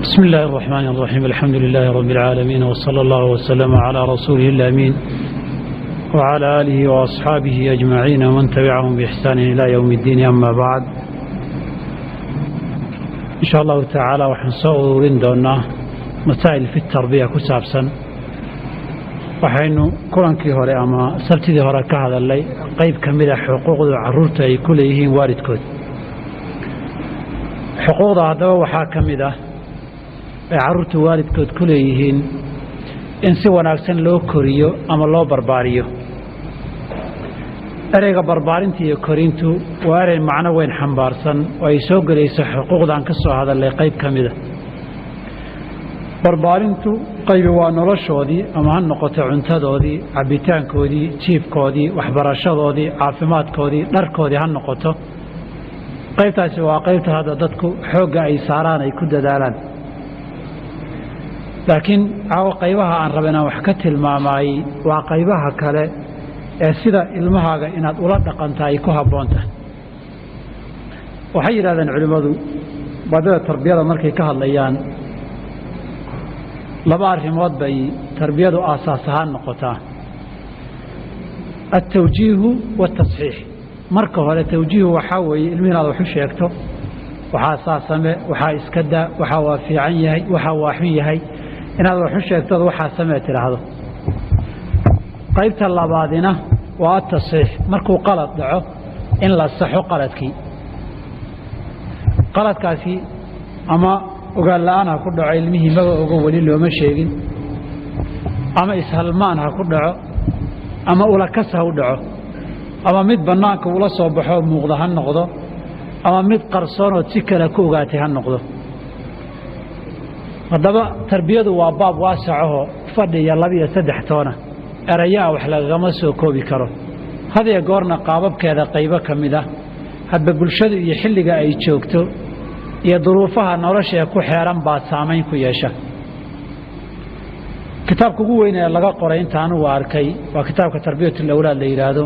بسم الله الرحمن الرحيم. الحمد لله رب العالمين، وصلى الله وسلم على رسوله الأمين وعلى آله وأصحابه أجمعين ومن تبعهم بإحسان إلى يوم الدين. أما بعد، إن شاء الله تعالى وحنصور دونا مسائل في التربية كسابسا، وحين كلانكي هوري أما سبتدي هوري كهذا اللي قيب كمية حقوق عرورته أي كلهم وارد كود حقوق هذا وحاكمده caruurta waalidkood ku leeyihiin in si wanaagsan loo koriyo ama loo barbaariyo. ereyga barbaarinta iyo korintu waa erey macno weyn xambaarsan oo ay soo galayso xuquuqdan ka soo hadalay qayb kamida. barbaarintu qayb waa noloshoodii ama ha noqoto cuntadoodii, cabitaankoodii, jiifkoodii, waxbarashadoodii, caafimaadkoodii, dharkoodii ha noqoto. qaybtaasi waa qaybta hadda dadku xoogga ay saaraan ay ku dadaalaan. laakiin qaybaha aan rabana wax ka tilmaamay waa qaybaha kale ee sida ilmahaaga inaad ula dhaqantahay ku haboonta. waxay yiraahdaan culimadu badada tarbiyada markay ka hadlayaan laba arrimood bay tarbiyadu aasaas ahaan noqotaa: at-tawjiih wa at-tasxiix. marka hore tawjiih waxa weeye ilmihiina wax u sheegto, waxa asaasame, waxa iska daa, waxa waa fiican yahay, waxa waa xun yahay, inaad wax u sheegtado waxa sameey tiraahdo. qaybta labaadina waa at-tasxiix. markuu qalad dhaco in la saxo qaladkaasi ama ogaal la'aan ha ku dhaco, ilmihii maga oga wali looma sheegin, ama ishalmaan ha ku dhaco, ama ula kas ha u dhaco, ama mid bannaanka ula soo baxo muuqda ha noqdo, ama mid qarsoon oo si kale ku ogaatay ha noqdo. haddaba tarbiyadu waa baab waasacaho fadhiya 2 iyo 3 toona erayaa wax lagama soo koobi karo. hadiya goorna qaababkeeda qaybo kamid ah hadba bulshada iyo xilliga ay joogto iyo duruufaha nolosha ku xeeran baa saameyn ku yeesha. kitaabka ugu weyn ee laga qoray intaan uu arkay waa kitaabka tarbiyatul awlaad la yiraahdo.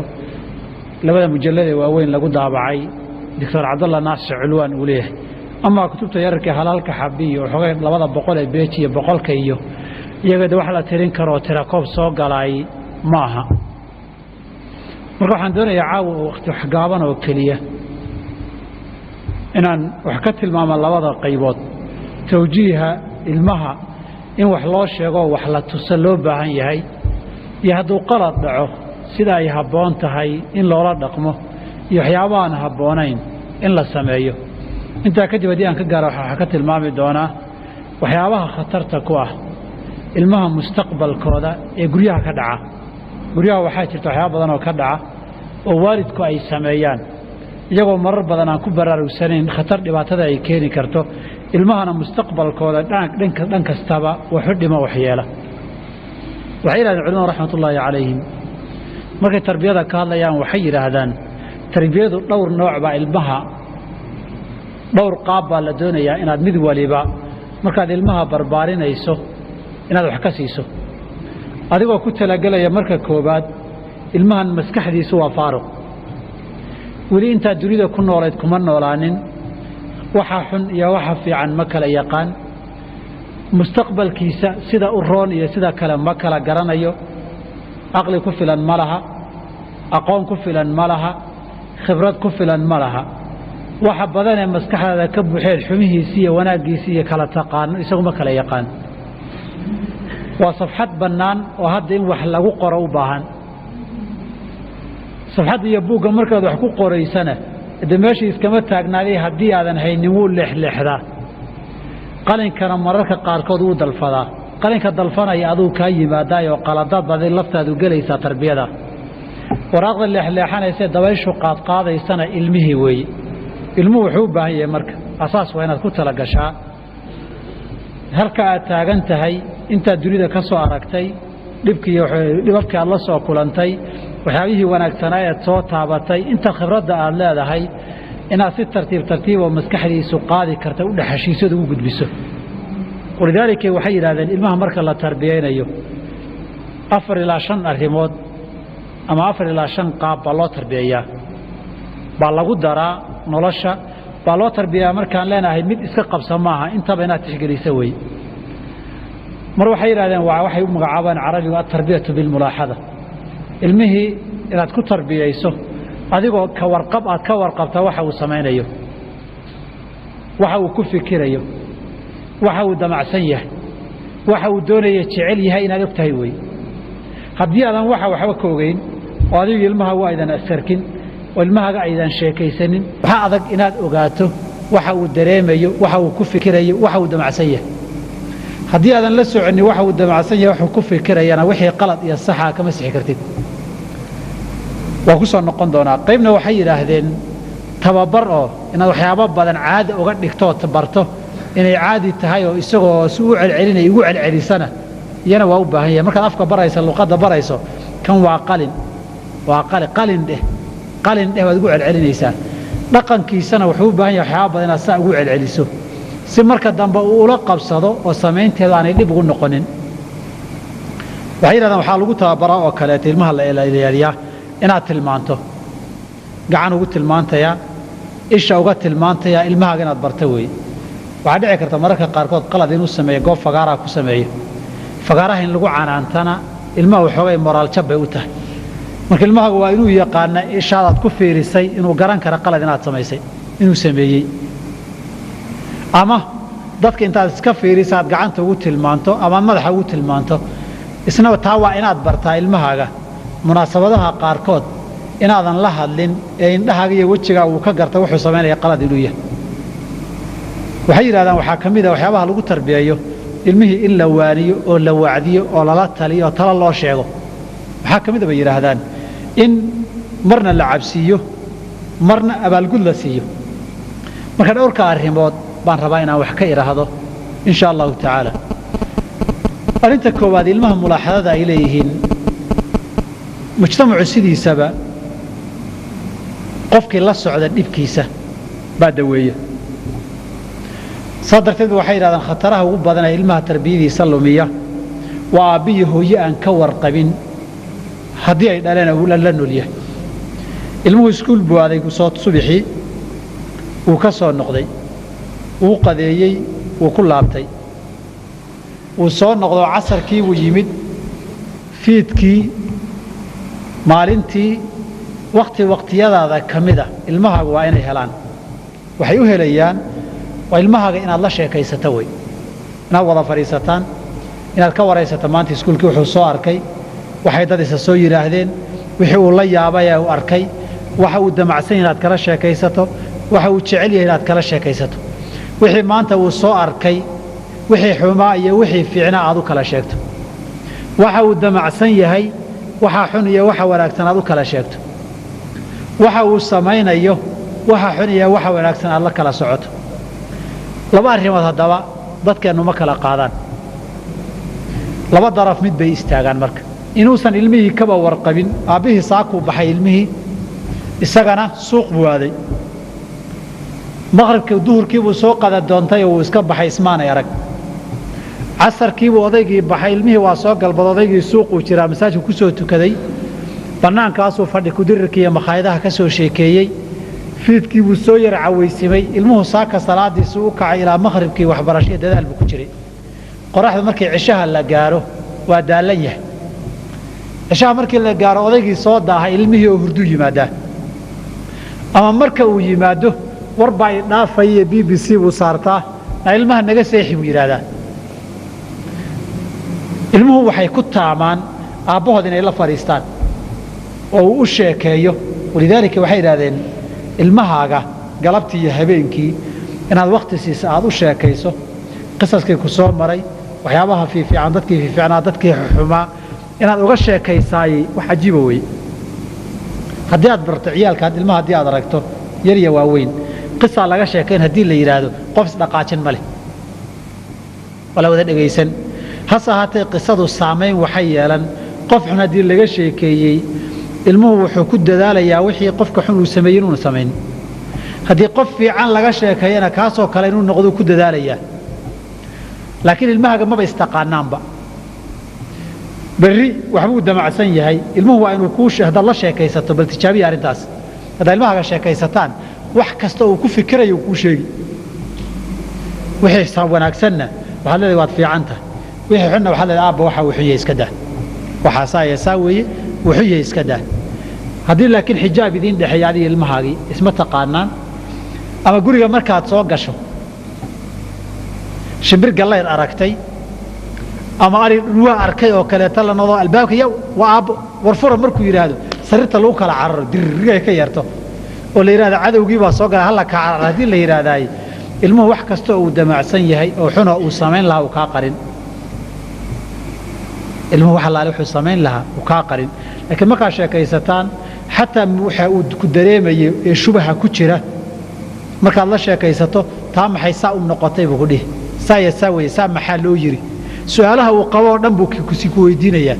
labada mujallad ee waaweyn lagu daabacay Dr. Abdullah Nasir Ulwan uu leeyahay. ama kutubta yararka halaalka xabiyo xoogay 200 ee beej iyo 100 iyo iyaga wax la tirin karo tira koob soo galay maaha. marka waxaan doonayaa caawa waqti wax gaaban oo kaliya inaan wax ka tilmaamo labada qaybood: tawjiiha ilmaha in wax loo sheego, wax la tuso loo baahan yahay, iyo hadduu qalad dhaco sida ay haboon tahay in loola dhaqmo, iyo waxyaabaha aan haboonayn in la sameeyo. inta kadib hadii aan ka gaaro waxa ka tilmaami doonaa waxyaabaha khatarta ku ah ilmaha mustaqbalkooda ee guryaha ka dhaca. guryaha waxaa jirta waxyaabo badan oo ka dhaca oo waalidku ay sameeyaan iyagoo marar badan aan ku baraarugsanayn khatar dhibaatada ay keeni karto ilmahana mustaqbalkooda dhan kastaba wax u dhimo waxyeela. waxay yiraahdaan culimada raxmatullaahi calayhim markay tarbiyada ka hadlayaan waxay yiraahdaan tarbiyadu dhowr nooc baa ilmaha dhowr qaab baa la doonayaa inaad mid waliba markaad ilmaha barbaarinayso inaad wax ka siiso, adigoo ku talagalaya marka koobaad ilmahan maskaxdiisu waa faaruq, weli inta dunida ku nooleed kuma noolaanin, waxa xun iyo waxa fiican ma kala yaqaan, mustaqbalkiisa sida u roon iyo sida kale ma kala garanayo, aqli ku filan ma laha, aqoon ku filan ma laha, khibrad ku filan ma laha. waxa badan ee maskaxda ka buuxeen xumihiisa iyo wanaagiisa iyo kala taqaan isagu ma kala yaqaan. waa safxad bannaan oo hadda in wax lagu qoro u baahan. safxad iyo buugga markaad wax ku qoraysana meeshii iskama taagnaaday haddii aadan haynin wuu leexleexdaa. qalinkana mararka qaarkood wuu dalfadaa. qalinka dalfanaya aduu kaa yimaadaa oo qaladaad badan laftaadu galaysaa tarbiyada. waraaqda leexleexanaysa dabayshu qaadaysana ilmihii weeye. ilmuhu wuxuu u baahan yahay marka asaas waa inaad ku tala gashaa halka aad taagan tahay, intaad dunida ka soo aragtay, dhibabkii aad la soo kulantay, waxyaabihii wanaagsanaa ee soo taabatay, inta khibradda aad leedahay inaad si tartiib oo maskaxdiisu qaadi karta u dhaxashiisada u gudbiso. walidaalika waxay yiraahdeen ilmaha marka la tarbiyeynayo 4 ilaa 5 arrimood ama 4 ilaa 5 qaab baa loo tarbiyeeyaa baa lagu daraa nolosha baa loo tarbiyaa markaan leenahay mid iska qabsa maaha intaba inaad tixgelisa wey mar waxay yiraahdeen waxay u magacaabaan carabiga tarbiyatu bil mulaaxada ilmihii inaad ku tarbiyayso adigoo ka warqab aad ka warqabta waxa uu sameeyo waxa uu ku fikirayo waxa uu damacsan yahay waxa uu doonayo jecel yahay inaad ogtahay way haddii aadan waxba ka ogeyn oo adigu ilmaha waa idan asarkin oo ilmaha aydan sheekaysanin waxa adag inaad ogaato waxa uu dareemayo waxa uu ku fikirayo waxa uu damacsan yahay haddii aadan la soconi waxa uu damacsan yahay waxa uu ku fikirayana wixii qalad iyo sax ah kama sixi kartid waa ku soo noqon doonaa qaybna waxay yiraahdeen tababar oo inaad waxyaabo badan caadi uga dhigto tabarto inay caadi tahay oo isagoo suu celcelinay ugu celcelisana iyana waa u baahan yahay markaad afka barayso luqadda barayso kan waa qalin dheh waad ugu celcelinaysaa dhaqankiisana wuxuu u baahan yahay waxyaabo badan inaad saa ugu celceliso si marka dambe uu ula qabsado oo samaynteeda aanay dhib ugu noqonin waxay yiraahdaan waxaa lagu tababaraa oo kale ilmaha la ilaaliyaa inaad tilmaanto gacan ugu tilmaantaya isha uga tilmaantaya ilmaha inaad barto way waxa dhici karta mararka qaarkood qalad inuu sameeyo goob fagaara ku sameeyo fagaaraha in lagu canaantana ilmaha waxoogay moraal jab bay u tahay marka ilmaha waa inuu yaqaan ishaad ku fiirisay inuu garan karo qalad inaad samaysay inuu sameeyay ama dadka intaad iska fiirisaad gacanta ugu tilmaanto ama madaxa ugu tilmaanto isna taa waa inaad bartaa ilmahaaga munaasabadaha qaarkood inaadan la hadlin ee indhahaaga iyo wajiga uu ka garta wuxuu sameeynaya qalad inuu yahay waxay yiraahdaan waxa kamid ah waxyaabaha lagu tarbiyeeyo ilmihii in la waaniyo oo la wacdiyo oo lala taliyo tala loo sheego waxa kamid ah bay yiraahdaan in marna la cabsiyo marna abaalgud la siiyo marka dhowrka arrimood baan rabaa inaan wax ka iraahdo insha Allah ta'ala arinta koowaad ilmaha mulaaxadada ay leeyihiin mujtamacu sidiisaba qofkii la socda dhibkiisa baa daweeya sadarteed waxay yiraahdaan khataraha ugu badan ee ilmaha tarbiyadiisa lumiya waa aabbiyo hooyo aan ka warqabin haddii ay dhaleen la noolyahay ilmuhu iskuul buu aaday soo subaxii uu ka soo noqday uu qadeeyay uu ku laabtay uu soo noqdo casarkii uu yimid fiidkii maalintii waqtiyadaada kamida ilmahaaga waa inay helaan waxay u helayaan waa ilmahaaga inaad la sheekaysato way inaad wada fariisataan inaad ka waraysato maanta iskuulkii wuxuu soo arkay waxay dad isa soo yiraahdeen wixii uu la yaabay ee uu arkay waxa uu damacsan inaad kala sheekaysato waxa uu jecel yahay inaad kala sheekaysato wixii maanta uu soo arkay wixii xumaa iyo wixii fiicnaa aad u kala sheegto waxa uu damacsan yahay waxa xun iyo waxa wanaagsan aad u kala sheegto waxa uu samaynayo waxa xun iyo waxa wanaagsan aad la kala socoto laba arrimood hadaba dadkeenu ma kala qaadaan laba daraf mid bay istaagaan marka inuusan ilmihii kaba warqabin aabihii saaku baxay ilmihii isagana suuq buu aaday maqribkii duhurkii buu soo qada doontay oo uu iska baxay ismaanay arag casarkii buu odaygii baxay ilmihii waa soo galbad odaygii suuquu jiraa masaajidku ku soo tukaday bannaankaasuu fadhi kudirirkii iyo makhaayadaha ka soo sheekeeyey fiidkii buu soo yar cawaysimay ilmuhu saaka salaadiisu u kacay ilaa maqribkii waxbarashada dadaal buu ku jiray qoraxda markii cishaha la gaaro waa daalan yahay cishaha markii la gaaro odaygii soo daahay ilmihii oo hurdu yimaadaa ama marka uu yimaado warba ay dhaafay BBC buu saartaa ilmaha naga seexi buu yiraahdaa ilmuhu waxay ku taamaan aabahood inay la fariistaan oo uu u sheekeeyo walidaalika waxay yiraahdeen ilmahaaga galabtii iyo habeenkii inaad waqti siiso aad u sheekayso qisaskii ku soo maray waxyaabaha fiican dadkii fiicnaa dadkii xumaa inaad uga sheekaysaay wax ajiib weey haddii aad barto ciyaalka ilmaha haddii aad aragto yar iyo waaweyn qisa laga sheekayn haddii la yiraahdo qof dhaqaajin male wala wada dhageysan hasa haatay qisadu saameyn waxay yeelan qof xun haddii laga sheekeeyay ilmuhu wuxuu ku dadaalayaa wixii qofka xun uu sameeyay inuu sameeyn haddii qof fiican laga sheekeeyana kaasoo kale inuu noqdo ku dadaalayaa laakiin ilmahaga maba istaqaanaanba bari waxbuu damacsan yahay ilmuhu waa inuu ku shahada la sheekaysato bal tijaabiya arintaas hada ilmahaga sheekaysataan وحكسته وكفكره وكوشيء وحي صار وناكسنا وحلا لي واد في عنته وحي حنا وحلا الآب وحا وحي يسكده وحاسا يساوي وحي يسكده هذه لكن حجاب دين دحي هذه المهاجي اسمه تقانان أما قولي مركات سوق شو شبر الله أركتي أما أري روا أركي أو كلا تلا نضاء الباك يو وأب ورفور مركو يرادو سرت لوك على عر درجة كيرتو ولا يراد عدو جيبه سوق هلا كعر هذه اللي يراداي المه وحكسته ودمع سنيه أو حنا وسامين لها وكاقرن المه وحلا له سامين لها وكاقرن لكن ما كاش كيستان حتى وحود كدريمة يشبه كتيرة marka la sheekaysato taa maxay saa u noqotay buu dhih saayay saa maxaa loo yiri su'aalaha uu qabo dhan buu ku weydiinaya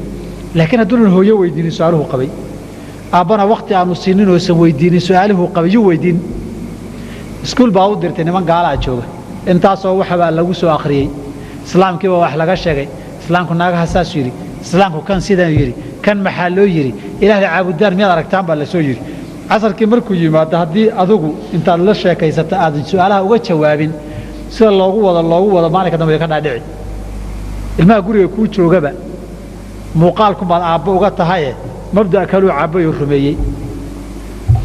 laakiin hadduu hooyo weydiin su'aaluhu qabay aabana waqti aanu siinin oo san weydiin su'aaluhu qabay weydiin iskuul baa u dirtay niman gaala jooga intaas oo waxa lagu soo akhriyay islaamkii waa wax laga sheegay islaamku naaga hasaas yiri islaamku kan sidan yiri kan maxaa loo yiri ilaahay caabudaan miyaad aragtaan baa la soo yiri casarkii markuu yimaado haddii adigu intaad la sheekaysato aad su'aalaha uga jawaabin sida loogu wada maalinka dambe ka dhaadhici ilmaha guriga ku joogaba muuqaalku baad aabbo uga tahay mabda kaloo aabbo uu rumeeyay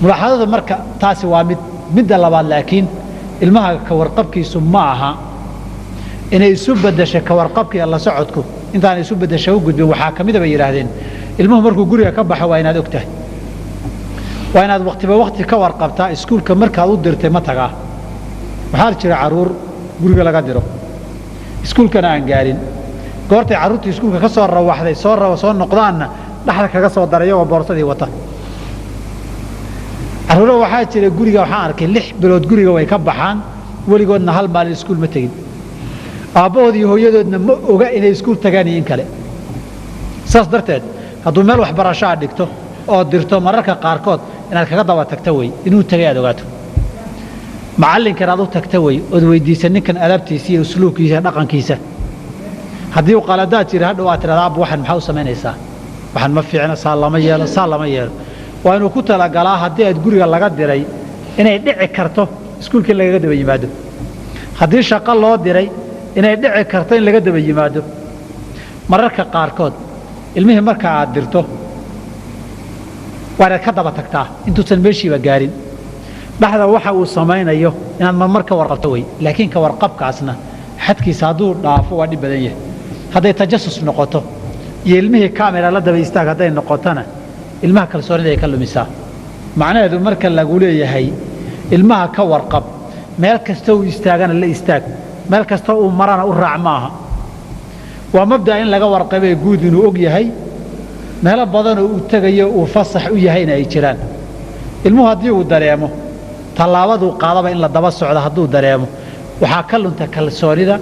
mulaxadada marka taasi waa mid labaad laakiin ilmaha ka warqabkiisu ma aha inay isu bedesho ka warqabkii alla socodku intaan isu bedesho u gudbin waxa kamid ah yiraahdeen ilmuhu markuu guriga ka baxo waa inaad ogtahay waa inaad waqti ka warqabtaa iskuulka markaad u dirtay ma tagaa waxaa jira caruur guriga laga diro iskuulkana aan gaarin goortay caruurtii iskuulka ka soo rawaxday soo noqdaanna dhaxda kaga soo daray oo boorsadii wata caruur waxaa jira guriga waxaan arkay 6 bilood guriga way ka baxaan waligoodna hal maalin iskuul ma tagin aabahoodii hooyadoodna ma oga inay iskuul tagaan in kale saas darteed hadduu meel waxbarasho dhigto oo dirto mararka qaarkood inaad kaga daba tagto way inuu tagay aad ogaato macallinka aad u tagto way oo weydiisan ninkan adabtiisa iyo usluubkiisa dhaqankiisa haddii uu qaladaad jira hadhow aad tiraahdaa waxan maxaa u sameynaysaa waxan ma fiicna saalama yeelo waa inuu ku talagalaa haddii aad guriga laga diray inay dhici karto iskuulkii lagaga daba yimaado haddii shaqo loo diray inay dhici karto in laga daba yimaado mararka qaarkood ilmihii marka aad dirto waana ka daba tagtaa intuusan meeshiiba gaarin dhaxda waxa uu samaynayo inaad marmar ka warqabto way laakiin ka warqabkaasna xadkiisa hadduu dhaafo waa dhib badan yahay hadday tajasus noqoto iyo ilmihii kaamera la daba istaag hadday noqotona ilmaha kalsoonida ay ka lumisaa macnaheedu marka lagu leeyahay ilmaha ka warqab meel kasta uu istaagana la istaag meel kasta uu marana u raac maaha waa mabda in laga warqabay guud inuu og yahay meelo badan oo uu tagayo uu fasax u yahay in ay jiraan ilmuhu haddii uu dareemo tallaabadu qaadaba in la daba socdo hadduu dareemo waxaa ka lunta kalsoonida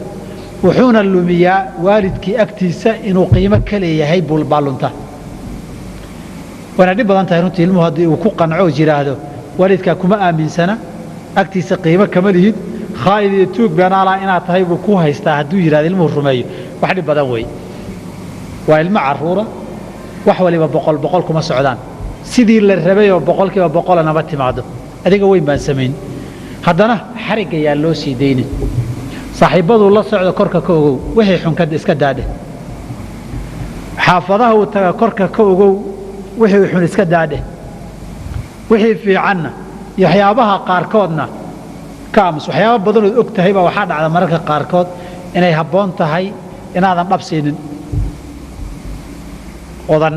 wuxuuna lumiyaa waalidkii agtiisa inuu qiimo ka leeyahay bulbaalunta wana dhib badan tahay runtii ilmuhu haddii uu ku qanco jiraahdo waalidkaa kuma aaminsana agtiisa qiimo kama lihid khaa'id iyo tuug beenaalaa inaad tahay buu ku haystaa hadduu yidhahdo ilmuhu rumeeyo wax dhib badan wey waa ilmo carruura wax waliba boqol kuma socdaan sidii la rabay oo boqolkiiba boqol anaba timaado adiga weyn baan samayn haddana xariga yaa loo sii deynin saaxiibadu la socdo korka ka ogow wixii xunkad iska daadhe xaafadaha uu taga korka ka ogow wixii xun iska daadhe wixii fiicanna iyo waxyaabaha qaarkoodna kaamus waxyaabo badan oo og tahay baa waxaa dhacda mararka qaarkood inay habboon tahay inaadan dhab siinin odan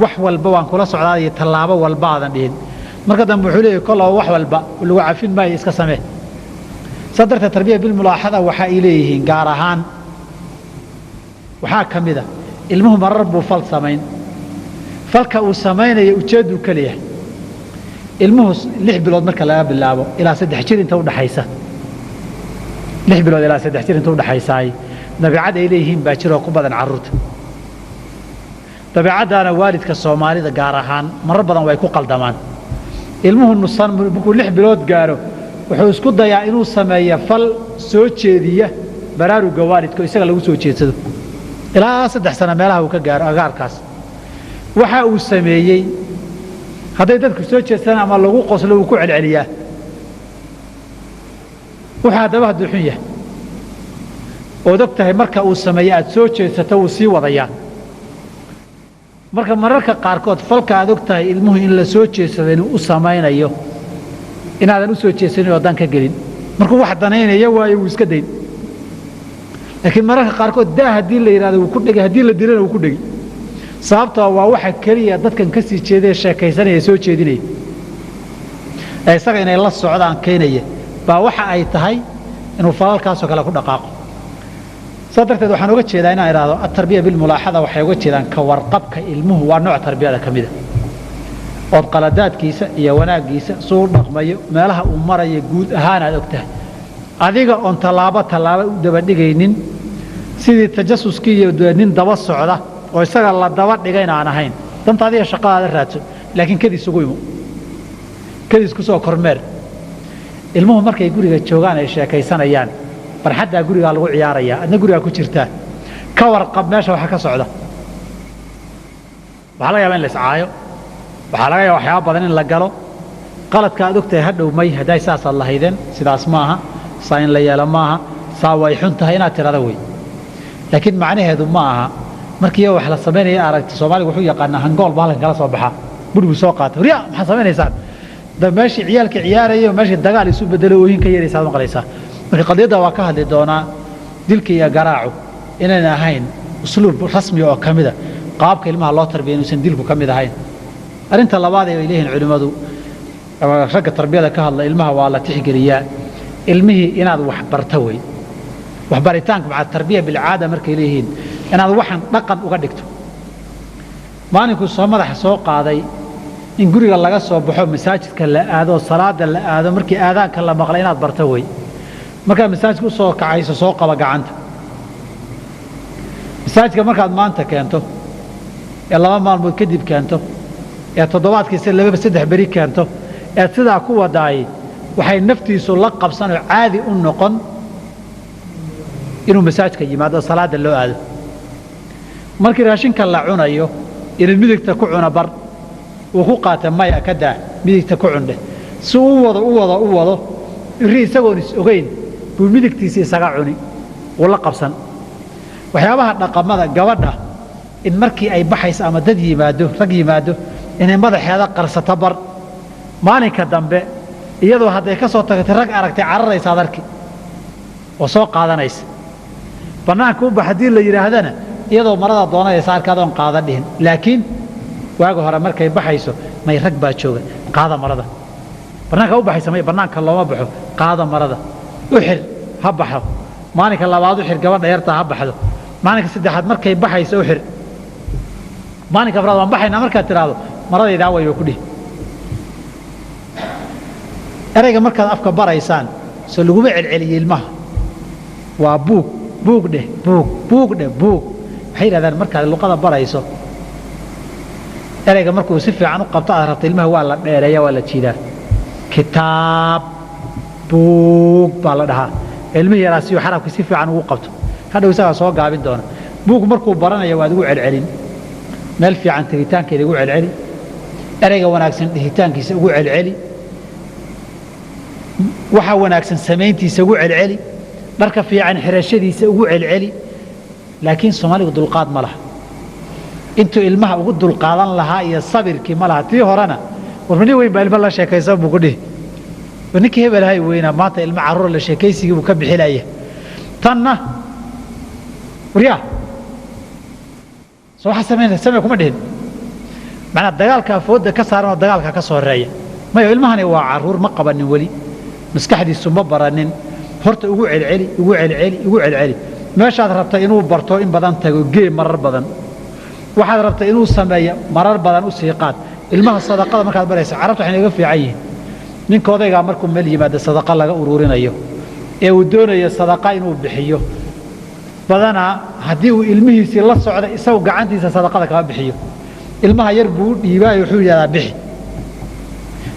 wax walba waan kula socdaa iyo tallaabo walba aadan dhihin marka dambe wuxuu leeyahay kol wax walba lagu cafin maayo iska samee sadarta tarbiya bil mulaaxada waxa ay leeyihiin gaar ahaan waxa kamida ilmuhu marar buu fal samayn falka uu samaynayo ujeedu kaliya ilmuhu 6 bilood marka laga bilaabo ilaa 3 jir inta u dhaxaysa 6 bilood ilaa 3 jir inta u dhaxaysaay dabiicad ay leeyihiin baa jiro ku badan carruurta dabiicadana waalidka Soomaalida gaar ahaan marar badan way ku qaldamaan ilmuhu nusan markuu 6 bilood gaaro wuxuu isku dayaa inuu sameeyo fal soo jeediya baraaruga waalidka isaga lagu soo jeedsado ilaa 3 sano meelaha uu ka gaaro agaarkaas waxa uu sameeyay hadday dadku soo jeedsan ama lagu qoslo uu ku celceliyaa waxaa daba hadduu xun yahay ood og tahay marka uu sameeyo aad soo jeedsato wuu sii wadayaa marka mararka qaarkood falka aad og tahay ilmuhu in la soo jeedsado inuu u samaynayo inaadan u soo jeedsanin oo dan ka gelin markuu wax danaynaya waayo wuu iska dayn laakiin mararka qaarkood daa haddii la yidhahdo wuu ku dhegay haddii la dilana wuu ku dhegi sababtoo waa waxa keliya dadkan ka sii jeedee sheekaysanaya soo jeedinaya ee isaga inay la socdaan keenaya baa waxa ay tahay inuu falalkaasoo kale ku dhaqaaqo saa darteed waxaan uga jeedaa inaan idhaahdo atarbiya bilmulaaxada waxay uga jeedaan ka warqabka ilmuhu waa nooc tarbiyada ka mida ood qaladaadkiisa iyo wanaaggiisa suu u dhaqmayo meelaha uu marayo guud ahaan aad og tahay adiga oon tallaabo u daba dhigaynin sidii tajasuskii iyo nin daba socda oo isaga la daba dhigayna aan ahayn danta adiga shaqadaada raadso laakiin kadiis ugu imo kadiis ku soo kormeer ilmuhu markay guriga joogaan ay sheekaysanayaan farxaddaa gurigaa lagu ciyaarayaa adna gurigaa ku jirtaa ka warqab meesha waxa ka socda waxaa laga yaabaa in la iscaayo waxaa laga yaabaa waxyaaba badan in la galo qaladka aad ogtahay hadhow may hadday saasaad lahaydeen sidaas maaha saa in la yeelo maaha saa way xun tahay inaad tirada wey laakiin macnaheedu ma aha markii wax la samaynaya aragti Soomaaliga wuxuu yaqaanaa hangool baalan kala soo baxaa burbu soo qaata riya maxaa samaynaysaan meeshii ciyaalka ciyaarayo meeshii dagaal isu bedelo ooyin ka yeeraysaa maqlaysaa marka qadiyada waa ka hadli doonaa dilka iyo garaacu inaan ahayn usluub rasmi oo kamida qaabka ilmaha loo tarbiyo inuu san dilku kamid ahayn arinta labaad ee leeyahay culimadu ragga tarbiyada ka hadla ilmaha waa la tixgeliyaa ilmihi inaad wax barta way wax baritaanka maca tarbiya bil aada markay leeyihiin inaad waxan dhaqan uga dhigto maalinku soo madax soo qaaday in guriga laga soo baxo masaajidka la aado salaada la aado markii aadaanka la maqlay inaad barta way marka masaajidku soo kacayso soo qaba gacanta masaajidka markaad maanta keento ee laba maalmood kadib keento ee toddobaadkiisa laba saddex bari keento ee sidaa ku wadaay waxay naftiisu la qabsan oo caadi u noqon inuu masaajidka yimaado salaada loo aado markii raashinka la cunayo inuu midigta ku cuna bar uu ku qaata maya ka daa midigta ku cunde si uu wado isagoo is ogeyn buu midigtiisa isaga cuni oo la qabsan waxyaabaha dhaqamada gabadha in markii ay baxayso ama dad yimaado rag yimaado inay madaxeeda qarsato bar maalinka dambe iyadoo hadday ka soo tagtay rag aragtay cararaysa adarki oo soo qaadanaysa banaanka u baxdii la yiraahdana iyadoo marada doonaysa arkadoon qaada dhihin laakiin waaga hore markay baxayso may rag baa jooga qaada marada banaanka u baxaysa may banaanka looma baxo qaada marada u xir ha baxo maalinka labaad u xir gabadha yarta ha baxdo maalinka saddexaad markay baxayso u xir maalinka afraad waan baxayna markaad tiraahdo maradayda way ku dhih erayga markaad afka baraysaan soo laguma celceliyo ilmaha waa buug dheh waxay yidhahdaan markaad luqada barayso erayga markuu si fiican u qabto aad rabto ilmaha waa la dheereeya waa la jiidaa kitaab buug baa la dhahaa ilmihii yaraa si xarafka si fiican ugu qabto hadhow isagaa soo gaabin doona buug markuu baranayo waad ugu celcelin meel fiican tegitaankeeda ugu celceli erayga wanaagsan dhihitaankiisa ugu celceli waxa wanaagsan samayntiisa ugu celceli dharka fiican xirashadiisa ugu celceli laakiin Soomaaligu dulqaad ma laha intuu ilmaha ugu dulqaadan lahaa iyo sabirkii ma laha tii horena warmani weyn baa ilma la sheekaysan buu ku dhihi ninkii hebel hay weyna maanta ilma caruur la sheekaysigii buu ka bixilaya tanna wariya soo samee kuma dhihin macna dagaalka fooda ka saaran dagaalka ka soo reeya ma ilmahani waa caruur ma qabanin wali maskaxdiisu ma baranin horta ugu celceli meeshaad rabta inuu barto in badan tago gee marar badan waxaad rabta inuu sameeyo marar badan u sii qaad ilmaha sadaqada markaad barayso carabta waxay naga fiican yihiin ninka odayga markuu meel yimaado sadaqa laga ururinayo ee uu doonayo sadaqa inuu bixiyo badana haddii uu ilmihiisii la socdo isagu gacantiisa sadaqada kama bixiyo ilmaha yar buu dhiibay wuxuu yiraahdaa bixi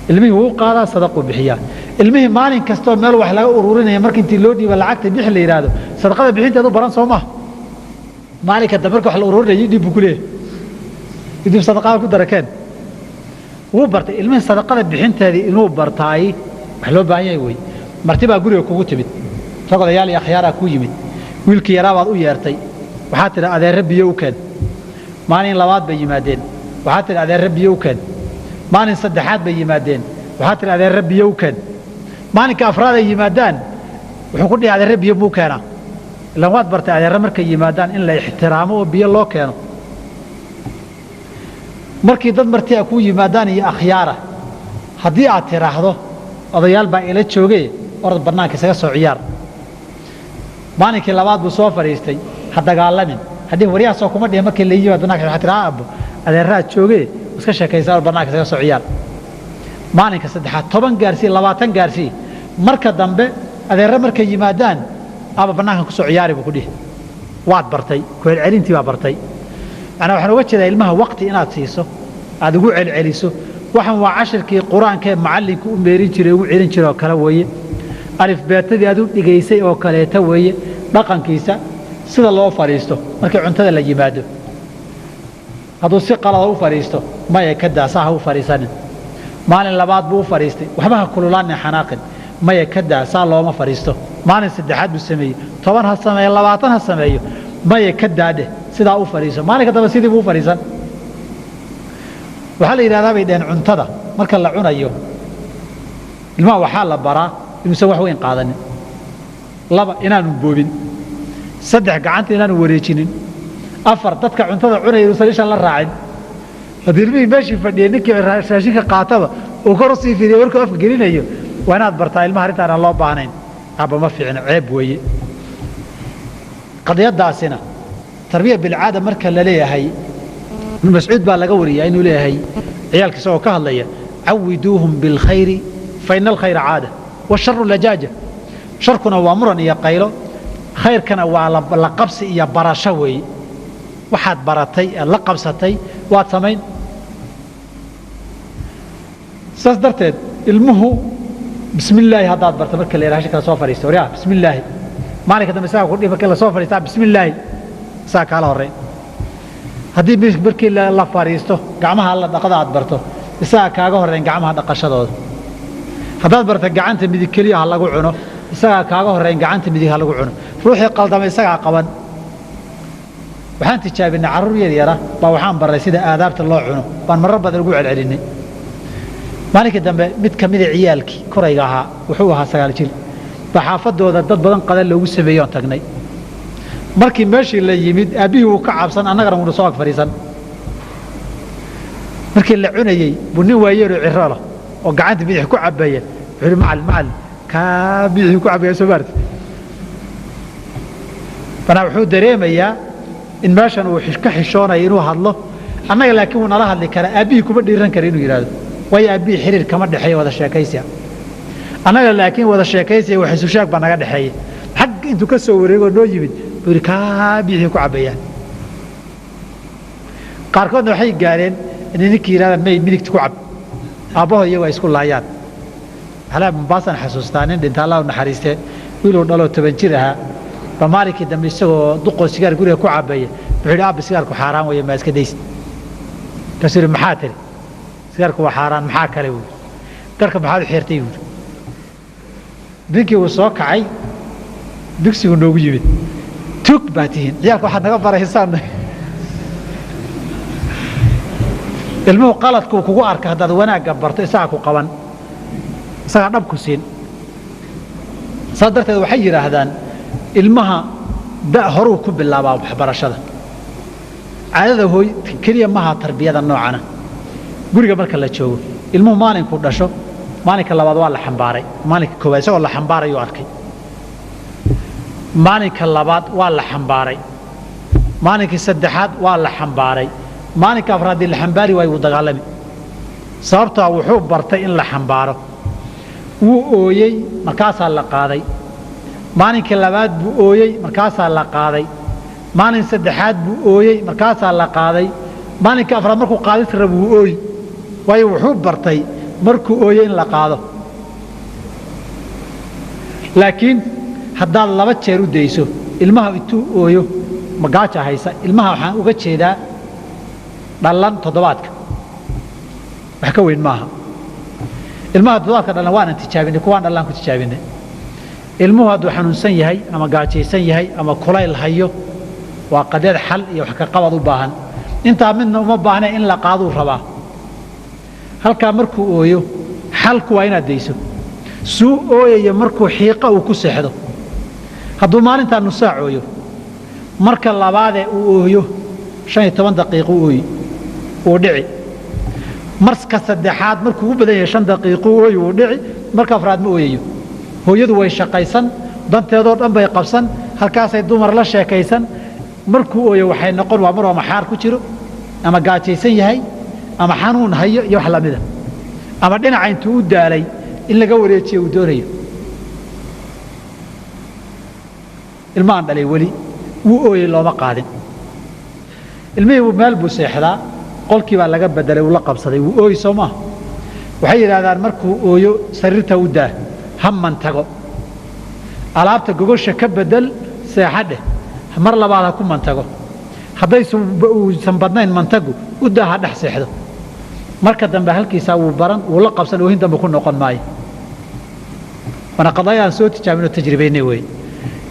ilmihi wuu qaadaa sadaqo bixiyaa ilmihi maalin kasto meel wax laga ururinaya markii intii loo dhiibo lacagta bixi la yiraahdo sadaqada bixinteedu baran Soomaa maalinka dabarka wax la ururinayo dib ku leeyahay dib sadaqada ku darakeen wuu bartay ilmihi sadaqada bixinteedii inuu bartaay wax loo baahan yahay way martibaa guriga kugu timid rag odayaal iyo akhyaaraa ku yimid wiilkii yaraabaad u yeertay waxaad tidhi adeerre biyo u keen maalin labaad bay yimaadeen waxaad tidhi adeerre biyo u keen maalin saddexaad bay yimaadeen waxaad tidhi adeerre biyo u keen maalinka afraad ay yimaadaan wuxuu ku dhihi adeerre biyo muu keenaa ilaan waad bartay adeerre markay yimaadaan in la ixtiraamo oo biyo loo keeno markii dad martii ku yimaadaan iyo akhyaara haddii aad tiraahdo odayaal baa ila joogay orod bannaanka isaga soo ciyaar maalinkii labaad buu soo fadhiistay ha dagaalamin haddii waryahaasoo kuma dhihin markii la yimaad bannaanka waxaa tiraa abbo adeerraad joogee iska sheekaysa orod bannaanka isaga soo ciyaar maalinka saddexaad 10 gaarsii 20 gaarsii marka dambe adeerra markay yimaadaan aba bannaanka ku soo ciyaari buu ku dhihi waad bartay ku celcelintii baa bartay ana waxaan uga jeedaa ilmaha waqti inaad siiso aad ugu celceliso waxaan waa cashirkii quraanka ee macallinka u meerin jiray ugu celin jiray oo kala weeye alif beetadii aad u dhigaysay oo kaleeta weeye dhaqankiisa sida loo fariisto markii cuntada la yimaado hadduu si qalad u fariisto maya ka daasaha u fariisanin maalin labaad buu u fariistay waxba ha kululaan xanaaqin maya ka daasaa looma fariisto maalin saddexaad buu sameeyey 10 ha sameeyo 20 ha sameeyo maya ka daade sidaa u fariiso maalinka dambe sidii buu fariisan waxaa la yidhahdaa bay dhaheen cuntada marka la cunayo ilmaha waxaa la baraa inuusan wax weyn qaadanin 2 inaanu boobin 3 gacanta inaanu wareejinin 4 dadka cuntada cunaya inuusan isha la raacin haddii ilmihii meeshii fadhiyay ninkii raashinka qaataba uu kor u sii fiiriyo warkuu afka gelinayo waa inaad bartaa ilmaha arrintaan aan loo baahnayn abba ma fiicna ceeb weeye qadiyadaasina tarbiya bilcaada marka la leeyahay مسعود baa laga wariyay inuu leeyahay ciyaalkiisa oo ka hadlaya awiduhum bil khayr fa inal khayra aada wa sharru lajaja sharkuna waa muran iyo qaylo khayrkana waa la qabsi iyo barasho weey waxaad baratay la qabsatay waad sameyn saas darteed ilmuhu bismillaah hadaad barta marka la yiraahdo ka soo fariisto wariya bismillaah maalinka dambe saa ku dhifka la soo fariista bismillaah saa kala horey haddii markii la fariisto gacmaha la dhaqada aad barto isaga kaaga horeyn gacmaha dhaqashadooda haddaad barta gacanta midig kaliya ha lagu cuno isaga kaaga horeyn gacanta midig ha lagu cuno ruuxii qaldamay isaga qaban waxaan tijaabinay carruur yar baa waxaan baray sida aadaabta loo cuno baan marar badan ugu celcelinay maalinka dambe mid ka mid ah ciyaalkii korayga ahaa wuxuu ahaa 9 jir ba xaafadooda dad badan qadan loogu sameeyo tagnay markii meeshii la yimid aabihii uu ka cabsan annagana uu soo fariisan markii la cunayay bunin waayero cirala oo gacanta bidix ku cabaya wuxuu macal ka bidix ku cabaya soo baartay bana wuxuu dareemayaa in meeshan uu ka xishoonayo inuu hadlo annaga laakiin uu nala hadli kara aabihii kuma dhiiran kara inuu yiraahdo way aabihii xiriir kama dhaxeeyo wada sheekaysiga annaga laakiin wada sheekaysiga waxa soo sheeg baa naga dhaxeeyay xaq intuu ka soo wareego noo yimid bixi ku cabayaan qaarkoodna waxay gaareen in ninkii yiraahdo may midigta ku cab aabaho iyagu isku laayaan hala Mombasa xasuustaan in dhinta Allah u naxariistay wiil uu dhalo 10 jir ah ba maalintii dambe isagoo duqo sigaar guriga ku cabaya wuxuu aab sigaarku xaraan way ma iska days kasir maxaa tiri sigaarku waa xaraan maxaa kale uu darka maxaa u xirtay uu ninkii uu soo kacay dugsigu noogu yimid tug baatihin ciyaalka waxaad naga baraysaan ilmuhu qaladku kugu arka haddaad wanaagga barto isaga ku qaban isaga dhab ku siin saa darteed waxay yiraahdaan ilmaha da horuu ku bilaabaa waxbarashada caadada hooy kaliya maaha tarbiyada noocana guriga marka la joogo ilmuhu maalinku dhasho maalinka labaad waa la xambaaray maalinka koowaad isagoo la xambaarayo arkay maalinka labaad waa la xambaaray maalinka saddexaad waa la xambaaray maalinka afraad la xambaari way u dagaalami sababtoo wuxuu bartay in la xambaaro wuu ooyay markaas la qaaday maalinka labaad buu ooyay markaas la qaaday maalin saddexaad buu ooyay markaas la qaaday maalinka afraad markuu qaadis rabo wuu ooy way wuxuu bartay markuu ooyay in la qaado laakiin haddaad 2 jeer u dayso ilmaha intuu ooyo magaaja haysa ilmaha waxaan uga jeedaa dhalan toddobaadka wax ka weyn maaha ilmaha toddobaadka dhalan waan tijaabinay kuwaan dhalan ku tijaabinay ilmuhu hadduu xanuunsan yahay ama gaajaysan yahay ama kulayl hayo waa qadeed xal iyo wax ka qabad u baahan intaa midna uma baahna in la qaaduu rabaa halkaa markuu ooyo xalku waa inaad dayso suu ooyayo markuu xiiqa uu ku seexdo hadduu maalintaa nusaac ooyo marka labaadee uu ooyo 15 daqiiqo ooyi uu dhici marka saddexaad markuu u badan yahay 5 daqiiqo ooyi uu dhici marka afraad ma ooyayo hooyadu way shaqaysan danteedoo dhan bay qabsan halkaasay dumar la sheekaysan markuu ooyo waxay noqon waa mar maxaar ku jiro ama gaajaysan yahay ama xanuun hayo iyo wax lamida ama dhinaca intuu u daalay in laga wareejiyo uu doonayo ilmaan dhalay wali wuu ooyay looma qaadin ilmihii meel buu seexdaa qolkii baa laga bedelay uu la qabsaday wuu ooy soo maaha waxay yidhaahdaan markuu ooyo sariirta u daa hamman tago alaabta gogosha ka bedel seexadhe mar labaad ha ku mantago haddaysan badnayn mantagu u daa ha dhex seexdo marka dambe halkiisaa wuu baran wuu la qabsan oohin dambe ku noqon maayo wana qadayaan soo tijaabinoo tajribaynay wey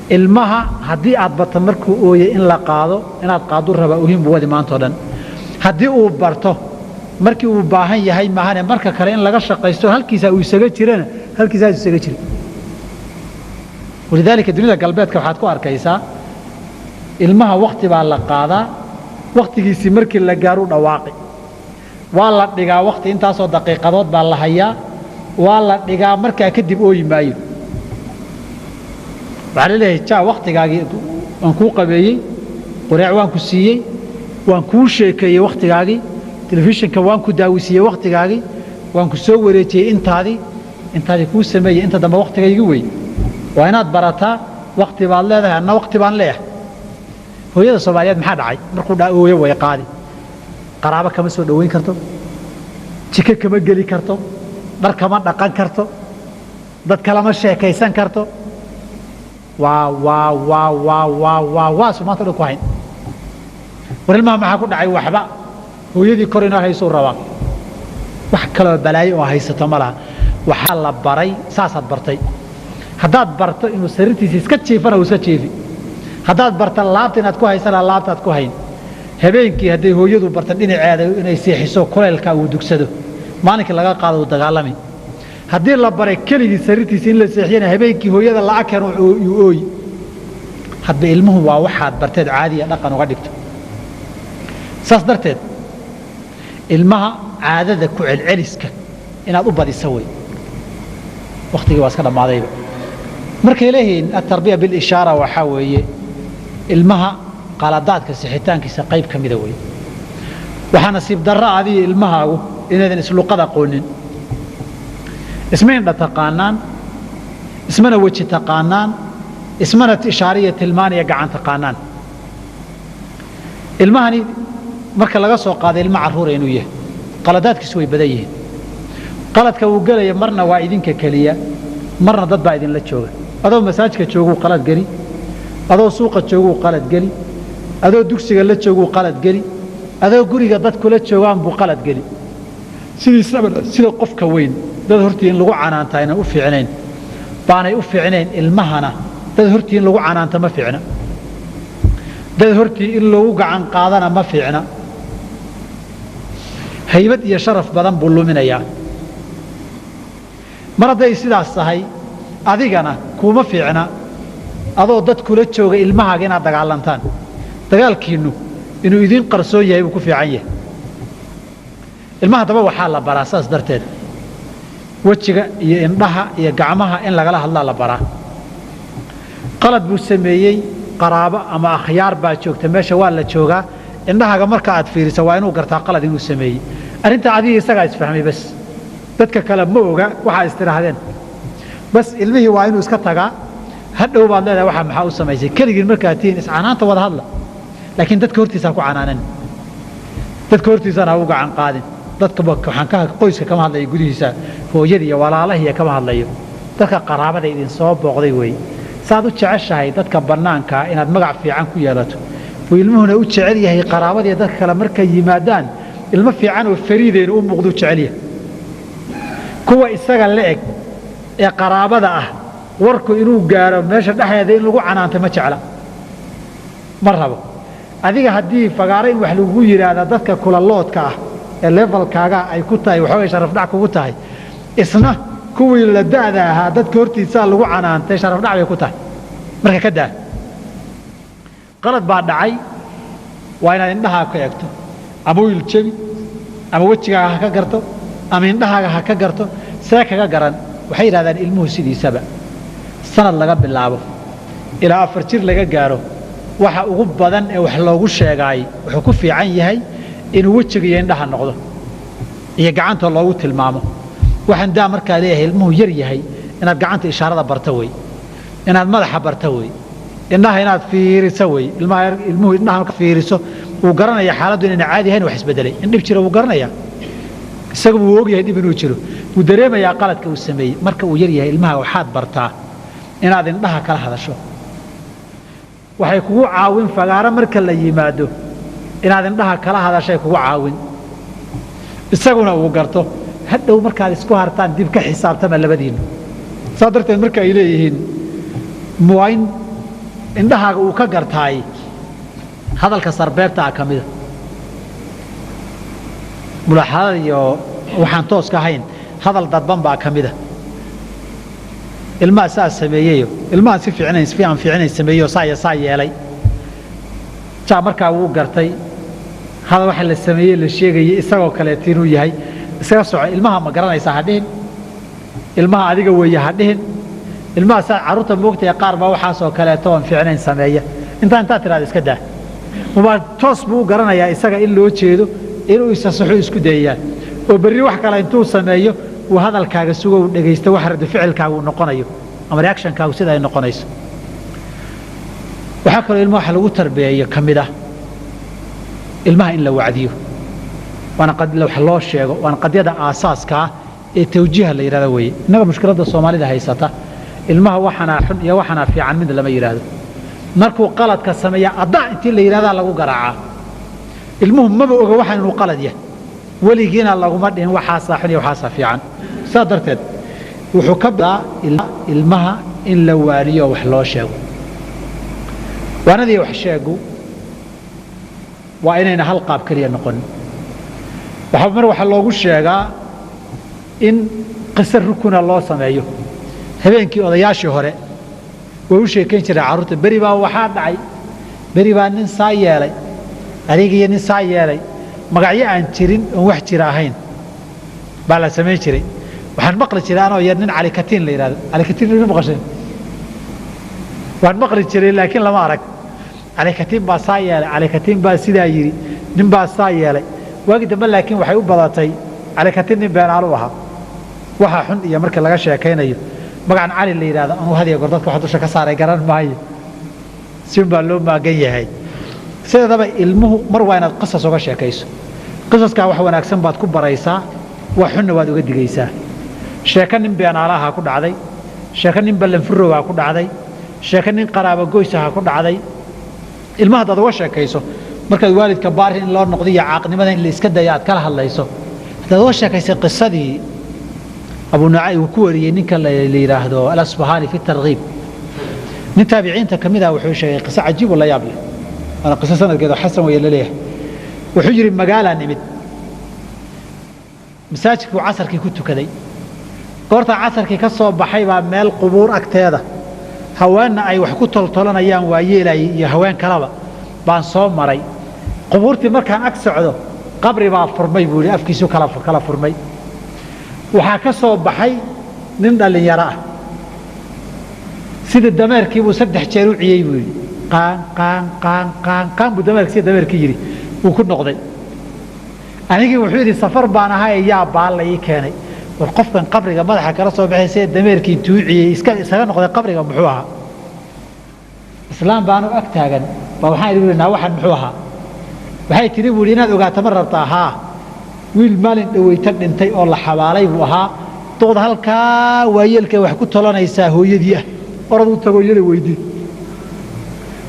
ilmaha haddii aad bato markuu ooye in la qaado inaad qaadu rabaa oohin buu wadi maantao dhan haddii uu barto markii uu baahan yahay maahane marka kale in laga shaqaysto halkiisaa uu isaga jirana halkiisaa isaga jiri walidaalika dunida galbeedka waxaad ku arkaysaa ilmaha waqti baa la qaadaa waqtigiisii markii la gaaro dhawaaqi waa la dhigaa waqti intaasoo daqiiqadood baa la hayaa waa la dhigaa markaa kadib ooyi maayo waxaa la leeyahay jaa waqtigaagii waan kuu qabeeyey qureec waan ku siiyey waan kuu sheekeeyey waqtigaagii telefishinka waan ku daawisiiyey waqtigaagii waan ku soo wareejiyey intaadii kuu sameeyey inta dambe waqtigaygi wey waa inaad barataa waqti baad leedahay anna waqti baan leeyahay hooyada Soomaaliyeed maxaa dhacay markuu ooyo way qaadi qaraabo kama soo dhaweyn karto jika kama geli karto dhar kama dhaqan karto dad kale ma sheekaysan karto waa sumaanta ku hayn warilmaha maxaa ku dhacay waxba hooyadii kor inoo hayso rabaa wax kale balaayo oo haysato malaha waxa la baray saasaad bartay haddaad barto inuu sariirtiisa iska jiifana uu iska jiifi haddaad barta laabta inaad ku haysana laabtaad ku hayn habeenkii hadday hooyadu barta dhinaceeda inay seexiso kuleelka uu dugsado maalinkii laga qaado uu dagaalami haddii la baray keligii sariirtiisa in la seexiyana habeenkii hooyada la akan uu ooyi hadba ilmuhu waa waxaad barteed caadiya dhaqan uga dhigto saas darteed ilmaha caadada ku celceliska inaad u badiso way waqtigii waa iska dhammaadayba markay leeyihiin at-tarbiya bil ishaara waxa weeye ilmaha qaladaadka sixitaankiisa qayb ka mida way waxa nasiib darro adii ilmahaagu inaadan isluqad aqoonin ismayn taqaanaan ismana waji taqaanaan ismana ishaariya tilmaaniya gacan taqaanaan ilmahani marka laga soo qaaday ilma caruur inuu yahay qaladaadkiisu way badan yihiin qaladka uu galaya marna waa idinka kaliya marna dad baa idin la jooga adoo masaajidka joogu qalad gali adoo suuqa joogu qalad gali adoo dugsiga la joogu qalad gali adoo guriga dad kula joogaan buu qalad gali sida qofka weyn dad hortii in lagu canaanta inaan u fiicnayn baanay u fiicnayn ilmahana dad hortii in lagu canaanta ma fiicna dad hortii in lagu gacan qaadana ma fiicna haybad iyo sharaf badan buu luminayaa mar hadday sidaas tahay adigana kuma fiicna adoo dad kula jooga ilmahaaga inaad dagaalantaan dagaalkiinnu inuu idin qarsoon yahay buu ku fiican yahay ilmaha daba waxaa la baraa saas darteed wajiga iyo indhaha iyo gacmaha in lagala hadlaa la baraa qalad buu sameeyey qaraabo ama akhyaar baa joogta meesha waa la joogaa indhahaaga marka aad fiiriso waa inuu gartaa qalad inuu sameeyey arrinta adiga isagaa isfahmay bas dadka kale ma oga waxaa istirahdeen bas ilmihii waa inuu iska tagaa hadhow baad leedahay waxa maxaa u samaysay keligiin markaad tihiin iscanaanta wada hadla laakiin dadka hortiisa ku canaanan dadka hortiisana ha u gacan qaadin dadka waxaan ka qoyska kama hadlayo gudihiisa hooyadii iyo walaalahiiya kama hadlayo dadka qaraabada idin soo booqday weeye saad u jeceshahay dadka bannaanka inaad magac fiican ku yeelato buu ilmuhuna u jecel yahay qaraabadii dadka kale markay yimaadaan ilmo fiican oo fariideen u muuqdo jecel yahay kuwa isaga la eg ee qaraabada ah warku inuu gaaro meesha dhexdeeda in lagu canaanto ma jecla ma rabo adiga haddii fagaaro in wax lagu yidhaahda dadka kula loodka ah ee levelkaaga ay ku tahay waxoogay sharaf dhac kugu tahay isna kuwii la da'da ahaa dadka hortiisaa lagu canaantay sharaf dhac bay ku tahay marka ka daa qalad baa dhacay waa inaad indhahaa ka eegto ama wiil jebi ama wejigaaga ha ka garto ama indhahaaga ha ka garto see kaga garan waxay yidhahdaan ilmuhu sidiisaba sanad laga bilaabo ilaa 4 jir laga gaaro waxa ugu badan ee wax loogu sheegay wuxuu ku fiican yahay inuu wejiga iyo indhaha noqdo iyo gacanta loogu tilmaamo waxaan daa markaa leeyahay ilmuhu yar yahay inaad gacanta ishaarada barto way inaad madaxa barto way indhaha inaad fiiriso way ilmuhu indhaha ka fiiriso uu garanaya xaaladdu inay caadi ahayn wax isbedelay in dhib jiro uu garanaya isagu uu og yahay dhib inuu jiro uu dareemayaa qaladka uu sameeyay marka uu yar yahay ilmaha waxaad bartaa inaad indhaha kala hadasho waxay kugu caawin fagaaro marka la yimaado inaad indhaha kala hadashay kugu caawin isaguna uu garto hadhow markaad isku hartaan dib ka xisaabtama labadiina saa darteed marka ay leeyihiin muwayn indhahaaga uu ka gartaay hadalka sarbeebta ah ka mida mulaaxadada iyo waxaan tooska ahayn hadal dadban baa ka mida ilmaha saa sameeyeyo ilmaha si fiican sameeyo saa yeelay jaa markaa wuu gartay hada waxa la sameeyey la sheegayay isagoo kale inuu yahay isaga soco ilmaha ma garanaysaa ha dhihin ilmaha adiga weeye ha dhihin ilmaha saa caruurta moogtay qaar baa waxaasoo kaleeto aan fiicnayn sameeya intaa tiraada iska daa mubaa toos buu garanayaa isaga in loo jeedo inuu isa saxo isku dayaan oo bari wax kale intuu sameeyo uu hadalkaaga sugo uu dhageysto wax rad ficilkaaga uu noqonayo ama reactionkaaga sida ay noqonayso waxa kale ilmaha lagu tarbiyeeyo kamid ah ilmaha in la wacdiyo waana qad wax loo sheego waana qadiyada aasaaska ah ee tawjiiha la yiraahdo way inaga mushkilada Soomaalida haysata ilmaha waxana xun iyo waxana fiican mid lama yiraahdo markuu qaladka sameeyo adaa intii la yiraahdo lagu garaaca ilmuhu ma oga waxaan inuu qalad yahay waligiina laguma dhihin waxa saaxin iyo waxa fiican sadarteed wuxuu ka baa ilmaha in la waaliyo wax loo sheego waanadii wax sheego waa inayna hal qaab kaliya noqon waxa loogu sheegaa in qisar rukuna loo sameeyo habeenkii odayaashii hore way u sheekeyn jireen caruurta bari baa waxaa dhacay bari baa nin saa yeelay adiga nin saa yeelay magacyo aan jirin oo wax jira ahayn baa la sameyn jiray waxaan maqli jiray anoo yar nin cali katiin la yiraahdo cali katiin ma maqashay waan maqli jiray laakiin lama arag cali katiin baa saa yeelay cali katiin baa sidaa yiri nin baa saa yeelay waagi dambe laakiin waxay u badatay cali katiin nin beenaalu ahaa waxa xun iyo marka laga sheekaynayo magacan cali la yiraahdo anu hadiya gordadka waxa dusha ka saaray garan maayo si baa loo maagan yahay sidaba ilmuhu mar waa inaad qisas uga sheekayso qisaska wax wanaagsan baad ku baraysaa wax xun waad uga digaysaa sheeka nin beenaalaha ku dhacday sheeka nin ballan furrowa ku dhacday sheeka nin qaraabo goysaha ku dhacday ilmaha dad uga sheekayso marka waalidka baari in loo noqdo iyo caaqnimada in la iska dayo aad kala hadlayso dad uga sheekaysay qisadii Abu Nu'aym uu ku wariyay ninka la yiraahdo Al-Asbahani fi targhib nin taabiciinta kamida wuxuu sheegay qisa cajiib oo la yaab leh أنا قصة سنة كذا حسن ويلا ليه وحجر مقالة نمد مساجك وعصر كي كنت كذي قرط عصر كي كسب بحيبة مال قبور أكتاده هوان أي وحكوت طلنا أيام ويلا يهوان كلابا بان صوم مري قبورتي مركان أكسعده قبري مع فرمي بولي أفكيسو كلا فرمي وحكسب بحي نمد اللي يراه سيد الدمار كيبو سدح شروعي يبولي قان بدمرك سيد دمرك يجري وكل نقضي أنا وحيدي سفر بانا هاي يا بالله يكاني والقف من قبرك مدح كرسو بحي سيد دمرك توعي إسكان نقضي قبرك محوها إسلام بانو أكتاغن وحاي يقول لنا واحد محوها وحاي تريبوا لنا ذوقا تمررتها ويل مالين ويتن انتي الله حوالي وها تقض هالكا ويلك وحكو طلنا يساهو يديه أرضو تقول يدي ويدي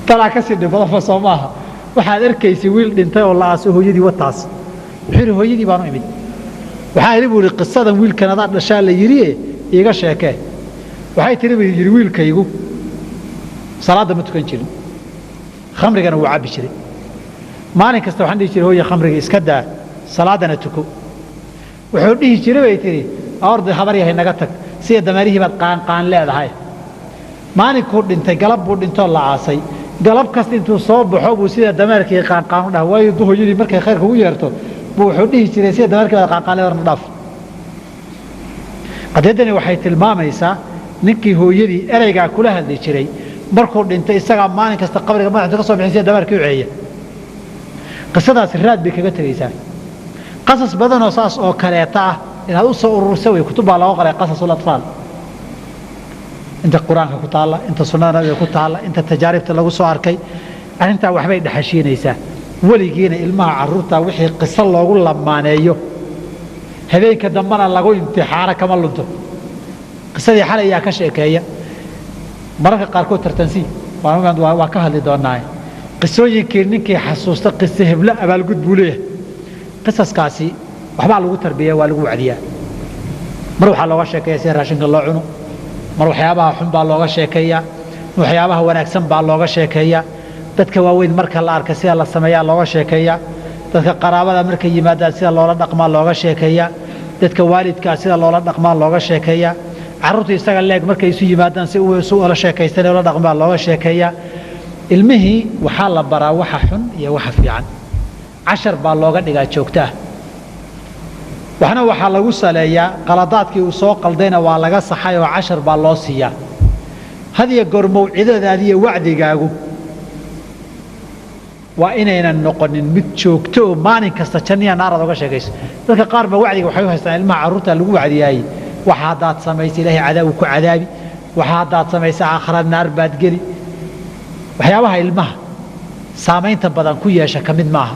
طلع كسر فضفة صومها وحاد أركيسي ويل دنتي والله عسوه يدي وطاس وحيره هو يدي بانو إمد وحاد يقول القصة ويل كان ضعب لشان اللي يريه إيقا شاكاه waxay tiri bay yiri wiilkaygu salaada ma tukan jirin khamrigana wuu cabbi jiray maalin kasta waxaan dhihi jiray hooyo khamriga iska daa salaadana tuko wuxuu dhihi jiray bay tiri orday habar yahay naga tag sida dameerihii baad qaan leedahay maalinkuu dhintay galab buu dhintoo la aasay galab kasta intuu soo baxo buu sida dameerkii qaan u dhahay waayo hooyadii markay khayrka ugu yeerto buu wuxuu dhihi jiray sida dameerkii baad qaan leedahay dhaaf qadeedani waxay tilmaamaysaa ninkii hooyadii ereygaa kula hadli jiray markuu dhintay isagaa maalin kasta qabriga madaxda ka soo bixin sida dameerkii u ceeya qisadaas raad bay kaga tagaysaa qasas badan oo saas oo kaleeta ah inaad u soo ururisa way kutub baa looga qoray qasasul atfaal inta quraanka ku taala inta sunnada nabiga ku taala inta tajaaribta lagu soo arkay arrintaa waxbay dhaxashiinaysaa weligiina ilmaha carruurta wixii qiso loogu lamaaneeyo habeenka dambana lagu imtixaano kama lunto qisadii xalay ayaa ka sheekeeya mararka qaarkood tartansi waa ka hadli doonaa qisooyinkii ninkii xasuusta qiso hebla abaalgud buu leeyahay qisaskaasi waxbaa lagu tarbiyaa waa lagu wacdiyaa mar waxaa looga sheekeeyaa sida raashinka loo cuno mar waxyaabaha xun baa looga sheekeeyaa waxyaabaha wanaagsan baa looga sheekeeyaa dadka waaweyn marka la arka sida la sameeyaa looga sheekeeyaa dadka qaraabada markay yimaadaan sida loola dhaqmaa looga sheekeeyaa dadka waalidkaa sida loola dhaqmaa looga sheekeeyaa carruurta isaga leeg markay isu yimaadaan si isu ula sheekaystaan ula dhaqmaa looga sheekeeyaa ilmihii waxaa la baraa waxa xun iyo waxa fiican cashar baa looga dhigaa joogtaa waxna waxaa lagu saleeyaa qaladaadkii uu soo qaldayna waa laga saxay oo cashar baa loo siiyaa had iyo goor mawcidadaada iyo wacdigaagu waa inaynan noqonin mid joogto oo maalin kasta janniya naarad oga sheekayso dadka qaar ba wacdiga waxay u haystaan ilmaha carruurta lagu wacdiyaayey waxa haddaad samaysa ilaahay cadaabu ku cadaabi waxa haddaad samaysa aakhira naar baad geli waxyaabaha ilmaha saamaynta badan ku yeesha ka mid maaha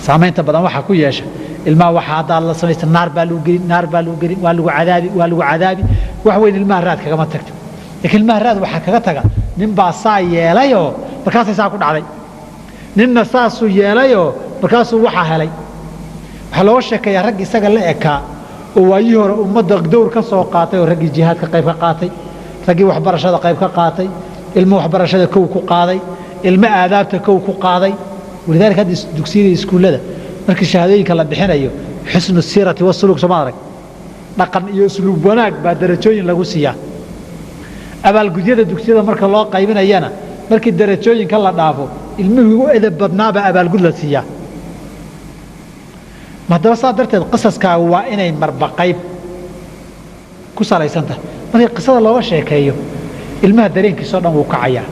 saamaynta badan waxa ku yeesha ilmaha waxa haddaad la samaysa naar baa lagu geli waa lagu cadaabi wax weyn ilmaha raad kagama tagto laakiin ilmaha raad waxaa kaga taga nin baa saa yeelayoo markaasay saa ku dhacday ninna saasuu yeelayoo markaasuu waxaa helay waxaa looga sheekeeyaa rag isaga la ekaa oo waayihii hore ummadda dowr ka soo qaatay oo raggii jihaadka qayb ka qaatay raggii waxbarashada qayb ka qaatay ilmo waxbarashada kow ku qaaday ilmo aadaabta kow ku qaaday walidaalika hadda dugsiyada iskuullada markii shahaadooyinka la bixinayo xusnu siirati wasuluuk soo ma arag dhaqan iyo usluub wanaag baa darajooyin lagu siiyaa abaalgudyada dugsiyada marka loo qaybinayana markii darajooyinka la dhaafo ilmihii u edeb badnaabaa abaalgud la siiyaa haddaba saa darteed qisaskaagu waa inay marba qayb ku salaysan tahay markii qisada looga sheekeeyo ilmaha dareenkiisoo dhan wuu kacayaa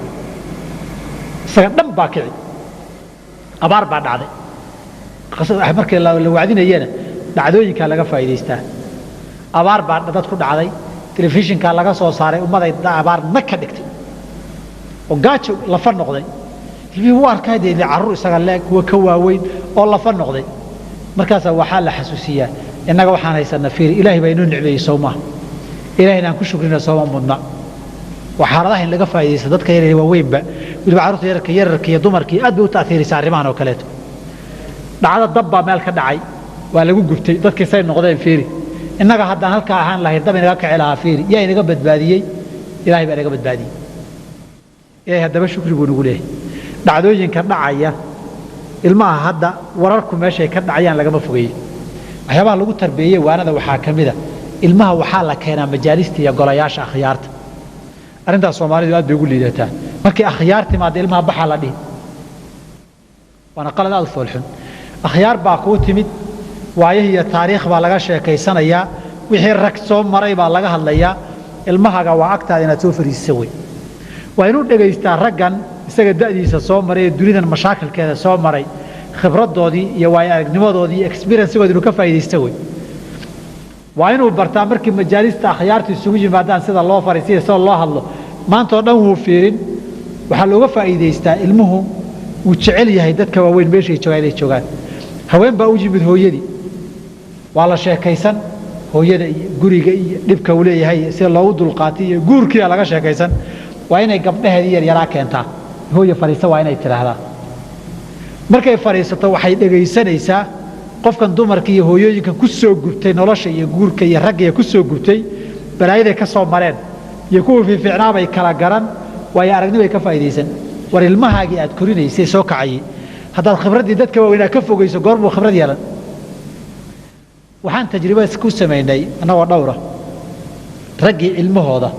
isaga dhan baa kici abaar baa dhacday markii la wacdinayana dhacdooyinkaa laga faa'iidaystaa abaar baa dad ku dhacday telefishinkaa laga soo saaray ummaday abaar nag ka dhigtay oo gaajo lafa noqday ilmihii wuu arkaa dee carruur isaga leeg kuwa ka waaweyn oo lafa noqday markaasaa waxaa la xasuusiyaa innaga waxaan haysanaa fiiri ilaahay baa inoo nicmeeyey soo maaha ilaahayna aan ku shukrina sooma mudna waa xaaladaha in laga faa'iidaysto dadka yaryar waaweynba weliba carruurta yararka iyo dumarkii aad bay u ta'hiirisaa arrimahan oo kaleeto dhacdo dab baa meel ka dhacay waa lagu gubtay dadkii say noqdeen fiiri innaga haddaan halkaa ahaan lahayn dab inaga kici lahaa fiiri yaa inaga badbaadiyey ilaahay baa inaga badbaadiyey ilaahay haddaba shukri buu nagu leeyahay dhacdooyinka dhacaya ilmaha hadda wararku meeshay ka dhacayaan lagama fogeeyey waxyaabaha lagu tarbeeyey waanada waxaa ka mida ilmaha waxaa la keenaa majaalista iyo golayaasha akhyaarta arrintaas soomaalidu aad bay ugu liidataa markii akhyaar timaada ilmaha baxaa la dhihi waana qalad aad u foolxun akhyaar baa kuu timid waayahi iyo taariikh baa laga sheekaysanayaa wixii rag soo maray baa laga hadlayaa ilmahaga waa agtaada inaad soo fariisisa wey waa inuu dhegaystaa raggan isaga da'diisa soo maray ee dunidan mashaakilkeeda soo maray khibraddoodii iyo waayo aragnimadoodii iyo experiencegoodi inuu ka faa'iidaysta wey waa inuu bartaa markii majaalista akhyaartu isugu yimaadaan sida loo fariisiyo sida loo hadlo maanta oo dhan wuu fiirin waxaa looga faa'iidaystaa ilmuhu wuu jecel yahay dadka waaweyn meeshay joogaan inay joogaan haween baa u yimid hooyadii waa la sheekaysan hooyada iyo guriga iyo dhibka uu leeyahay sida loogu dulqaatay iyo guurkiia laga sheekaysan waa inay gabdhaheedii yaryaraa keentaa hooye fadhiisa waa inay tidhaahdaa markay fadhiisato waxay dhegaysanaysaa qofkan dumarka iyo hooyooyinkan ku soo gubtay nolosha iyo guurka iyo raggiya ku soo gubtay balaayaday ka soo mareen iyo kuwii fiicnaa bay kala garan waayo aragni bay ka faa'iidaysan war ilmahaagii aad korinaysay soo kacayay haddaad khibraddii dadka waaweynaa ka fogayso goorbuu khibrad yeelan waxaan tajriba ku samaynay annagoo dhowra raggii ilmahooda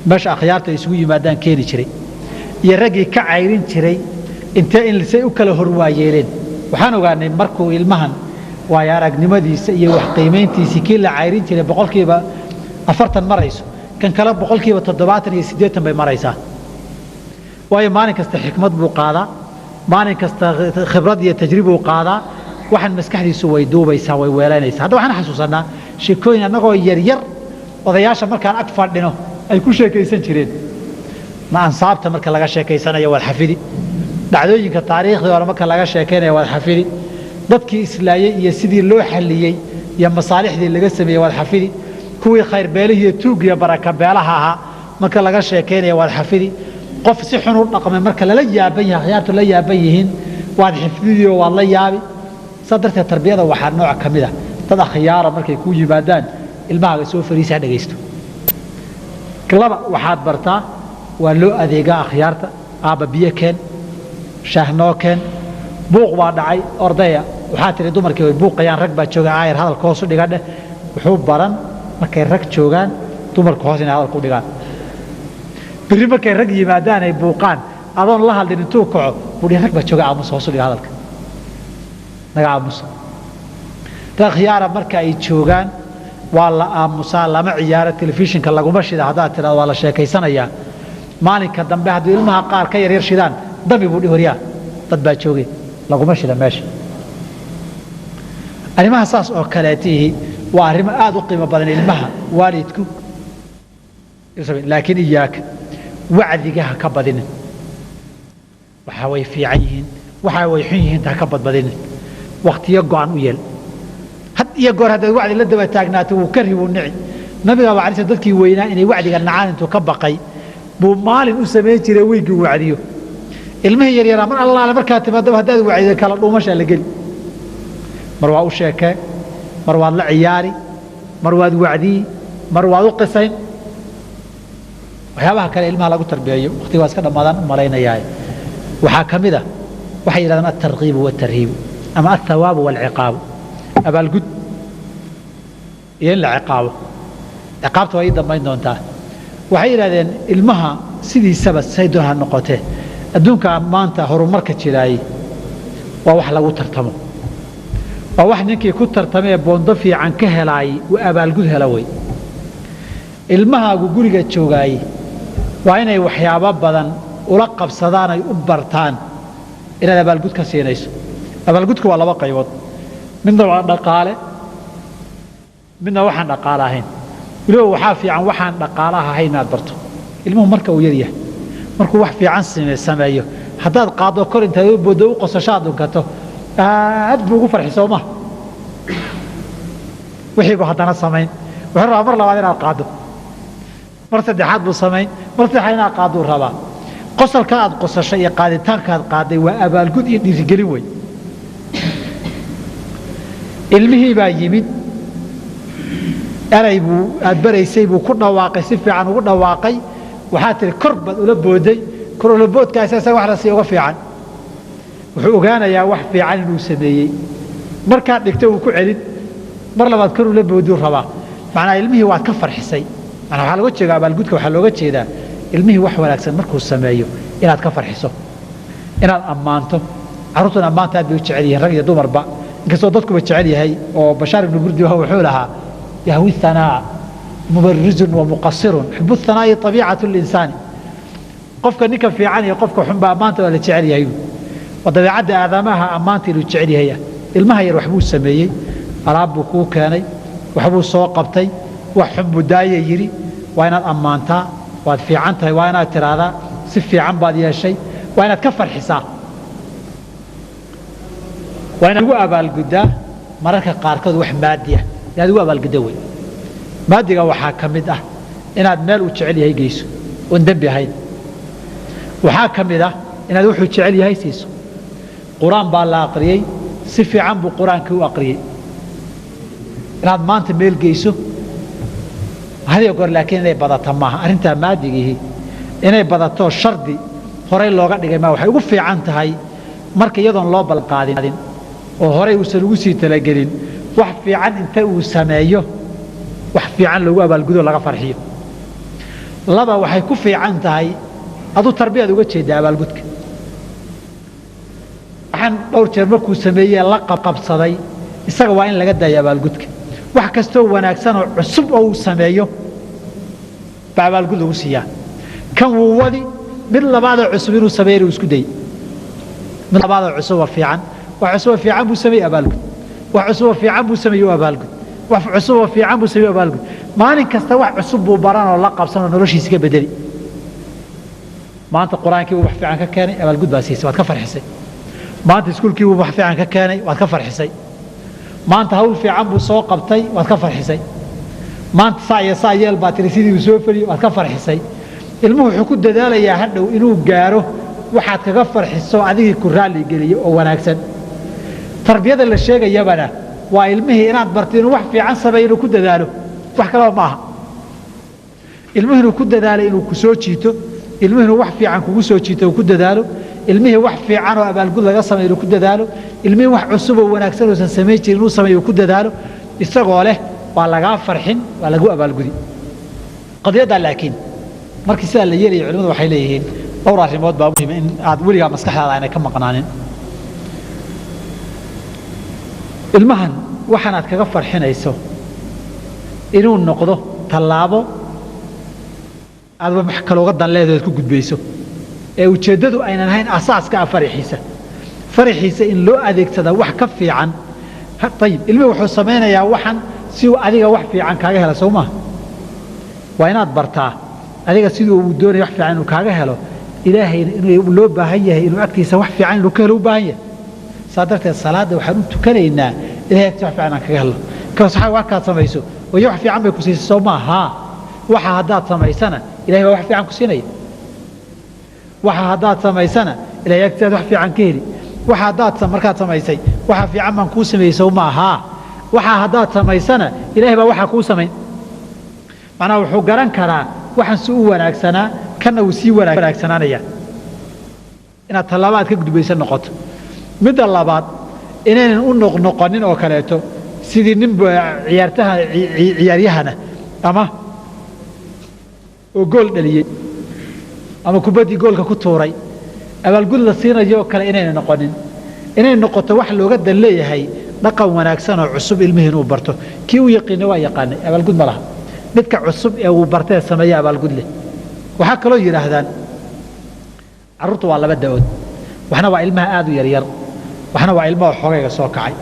meesha akhyaarta ay isugu yimaadaan keeni jiray iyo raggii ka cayrin jiray intee in say u kala horwaayeeleen waxaan ogaanay markuu ilmahan waayo aragnimadiisa iyo wax qiimayntiisii kii la cayrin jiray boqolkiiba 40 marayso kan kale boqolkiiba 70 iyo 80 bay maraysaa waayo maalin kasta xikmad buu qaadaa maalin kasta khibrad iyo tajriba uu qaadaa waxaan maskaxdiisu way duubaysaa way weelanaysaa hadda waxaan xasuusanaa sheekooyin annagoo yaryar odayaasha markaan ag fadhino ay ku sheekaysan jireen ma ansaabta marka laga sheekaysanayo waad xafidi dhacdooyinka taariikhdii hore marka laga sheekaynayo waad xafidi dadkii islaayay iyo sidii loo xalliyey iyo masaalixdii laga sameeyey waad xafidi kuwii khayr beelihii iyo tuug iyo baraka beelaha ahaa marka laga sheekaynayo waad xafidi qof si xun u dhaqmay marka lala yaaban yahay akhyaartu la yaaban yihiin waad xifdiyo waad la yaabi sadarta tarbiyada waxaa nooc ka mid ah dad akhyaara markay ku yimaadaan ilmahaaga soo fariisa dhageysto laba waxaad bartaa waa loo adeegaa akhyaarta aaba biyo keen shahnoo keen buuq baa dhacay ordaya waxaa tiri dumarkii way buuqayaan rag baa jooga aayar hadalka hoos u dhiga dheh wuxuu baran markay rag joogaan dumarku hoos inay hadalka u dhigaan biri markay rag yimaadaan ay buuqaan adoon la hadlin intuu kaco budhi rag baa jooga aamus hoos u dhiga hadalka naga aamusa dad khiyaara marka ay joogaan waa la aamusaa lama ciyaaro telefishinka laguma shida haddaad tiraado waa la sheekaysanayaa maalinka dambe haddii ilmaha qaar ka yaryar shidaan dami buu dhihoryaa dad baa joogay laguma shida meesha arrimaha saas oo kaleetihi waa arrimo aad u qiimo badan ilmaha waalidku laakiin iyaaka wacdiga ha ka badinin waxa way fiican yihiin waxa way xun yihiin ha ka badbadinin waqtiyo go'an u yeel had iyo goor haddaad wacdi la daba taagnaato wuu ka ribu nici nabiga baa caliisa dadkii weynaa inay wacdiga nacaan intuu ka baqay buu maalin u samayn jiray weygii wacdiyo ilmihii yaryaraa mar allaale markaa timaadaba haddaad wacdido kala dhuumashaa la geli mar waa u sheekee mar waad la ciyaari mar waad wacdiyi mar waad u qisayn waxyaabaha kale ilmaha lagu tarbiyeeyo waqtiga waa iska dhammaadaan u malaynayaa waxaa ka mid ah waxay yidhahdaan altarghiibu waltarhiibu ama althawaabu walciqaabu abaalgud iyo in la ciqaabo ciqaabta waa ii dambayn doontaa waxay yidhahdeen ilmaha sidiisaba say doon ha noqotee adduunka maanta horumarka jiraayey waa wax lagu tartamo waa wax ninkii ku tartamee boondo fiican ka helaayey uu abaalgud hela wey ilmahaagu guriga joogaayey waa inay waxyaabo badan ula qabsadaan ay u bartaan inaad abaalgud ka siinayso abaalgudku waa laba qaybood midna waa dhaqaale midna waxaan dhaqaale ahayn weliba waxaa fiican waxaan dhaqaalaha ahayn inaad barto ilmuhu marka uu yar yahay markuu wax fiican sameeyo haddaad qaado kor intaad u booddo u qosasho aad dhunkato aad buu ugu farxi soo maha wixii buu haddana samayn wuxuu rabaa mar labaad inaad qaado mar saddexaad buu samayn mar saddexaad inaad qaaduu rabaa qosalka aad qosashay iyo qaaditaanka aad qaaday waa abaalgud iyo dhiirigelin wey ilmihii baa yimid eray buu aad baraysay buu ku dhawaaqay si fiican ugu dhawaaqay waxaa tiri kor baad ula booday kor ula boodkaasi asaga wax la sii uga fiican wuxuu ogaanayaa wax fiican inuu sameeyey markaad dhigto uu ku celin mar labaad kor ula booduu rabaa macnaa ilmihii waad ka farxisay macnaa waxaa looga jeedaa abaalgudka waxaa looga jeedaa ilmihii wax wanaagsan markuu sameeyo inaad ka farxiso inaad ammaanto carruurtuna ammaanta aad bay u jecel yihiin rag iyo dumarba inkastoo dadkuba jecel yahay oo bashaar ibnu burdi wuxuu lahaa yahwi thanaa mubarizun wa muqasirun xubu thanaa'i tabiicatu linsaani qofka ninka fiican iyo qofka xunba ammaanta waa la jecel yahay waa dabeecadda aadamaha ammaanta inuu jecel yahaya ilmaha yar waxbuu sameeyey alaab buu kuu keenay waxbuu soo qabtay wax xun buu daaya yidhi waa inaad ammaantaa waad fiican tahay waa inaad tiraahdaa si fiican baad yeeshay waa inaad ka farxisaa waa inaad ugu abaalguddaa mararka qaarkood wax maadi ah inaad ugu abaalgudda wey maadiga waxaa ka mid ah inaad meel uu jecel yahay geyso oon dembi ahayn waxaa ka mid ah inaad wuxuu jecel yahay siiso qur-aan baa la aqriyey si fiican buu qur-aankii u aqriyey inaad maanta meel geyso هذه يقول لكن إني بدأت معها أنت ما دقيه إني بدأت شردي هراي لوجا دقي ما وحي وفي عنتها هاي مرك يدون الله بالقادين وهراي وسلوسي تلاقين وحفي عن أنت وسمايه وحفي عن لو أبى الجدول لقى فرحيه لبا وحي كفي عنتها هاي أدو تربية دوجت شيء ده أبى الجدك عن أول مركو سمايه لقب قبصدي استغوا إن لقد يا أبى الجدك وحكستو وناكسن عصب أو سمايه بعد الجدول وسيا كم وودي من بعض العصبين وسمير وسكدي من بعض العصوبة في عن وعصوبة في عن بسمي أبالجد وعصوبة في عن بسمي أبالجد وعصوبة في عن بسمي أبالجد ما نكستوى عصب وبران ولا قبصنا نروش يسكب بدري ما أنت القرآن كيف بحث عنك كاني أبالجد باسيس واتكفر حسي ما أنت سكول كيف بحث عنك كاني واتكفر حسي ما أنت هول في عن بسوق قبطي واتكفر حسي ما أنت صايا الباتريسيدي وسوفري واتكفر حسي ilmuhu wuxuu ku dadaalayaa hadhow inuu gaaro waxaad kaga farxiso adiga ku raali geliyo oo wanaagsan tarbiyada la sheegayabana waa ilmihii inaad bartay inuu wax fiican sameeyo ku dadaalo wax kale ma aha ilmuhu inuu ku dadaalo inuu ku soo jiito ilmuhu inuu wax fiican kugu soo jiito ku dadaalo ilmihii wax fiican oo abaalgud laga sameeyo ku dadaalo ilmihii wax cusub oo wanaagsan oo sameeyay inuu sameeyo ku dadaalo isagoo leh waa laga farxin waa lagu abaalgudi qadiyada laakiin markii sida la yeelay culimadu waxay leeyihiin dhowr arrimood baa muhiim in aad weliga maskaxdaada ay ka maqnaanin ilmahan waxaan aad kaga farxinayso inuu noqdo talaabo aad wax kale uga dan leedahay ku gudbayso ee ujeedadu aynan ahayn asaaska farixiisa in loo adeegsado wax ka fiican tayib ilmuhu wuxuu sameynayaa waxan si uu adiga wax fiican kaaga helo Soomaa waa inaad bartaa adiga sidoo uu doonay wax fiican uu kaaga helo ilaahay inuu loo baahan yahay inuu agtiisa wax fiican uu ka helo u baahan yahay sadarteed salaada waxaan u tukanaynaa ilaahay agtiisa wax fiican kaga helo ka sax wax ka samayso oo wax fiican bay ku siisay Soomaa waxa hadaad samaysana ilaahay wax fiican ku siinay waxa hadaad samaysana ilaahay agtiisa wax fiican ka heli waxa hadaad markaad samaysay waxa fiican man ku sameeyay Soomaa waxa hadaad samaysana ilaahay baa waxa ku sameeyay macna wuxuu garan karaa waxaan si u wanaagsanaa kana uu si wanaagsanaanaya inaad talaabaad ka gudbaysan noqoto midda labaad inaan u noqonin oo kaleeto sidii nin ciyaaryahana ama oo gool dhaliyay ama kubadii goolka ku tuuray abaalgud la siinayo kale inaan noqonin inay noqoto wax looga dan leeyahay dhaqan wanaagsan oo cusub ilmihiin uu barto kii uu yaqiin waa yaqaanay abaalgud ma laha midka cusub ee uu bartay sameeyaa abaalgud leh waxa kale oo yiraahdaan carruurtu waa laba daawad waxna waa ilmaha aad u yaryar waxna waa ilmaha xogayga soo kacay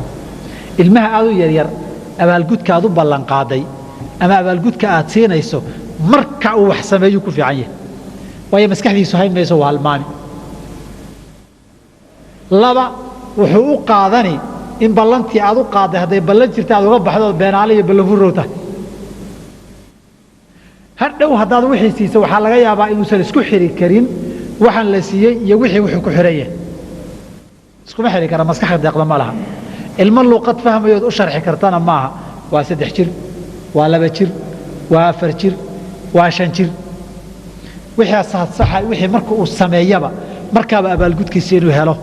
ilmaha aad u yaryar abaalgudka aad u ballan qaaday ama abaalgudka aad siinayso marka uu wax sameeyo ku fiican yahay way maskaxdiisu hayn mayso waa halmaani laba wuxuu u qaadani in ballantii aad u qaaday haday ballan jirta aad uga baxdo beenaale iyo ballan furowta hadhow hadaad wixii siisa waxa laga yaabaa inuusan isku xiri karin waxaan la siiyay iyo wixii wuxuu ku xireeyay isku ma xiri kara maskaxda deeqda ma laha ilmo luqad fahmayo u sharxi kartana maaha waa 3 jir waa 2 jir waa 4 jir waa 5 jir wixii sax wixii marka uu sameeyaba markaaba abaalgudkiisa inuu helo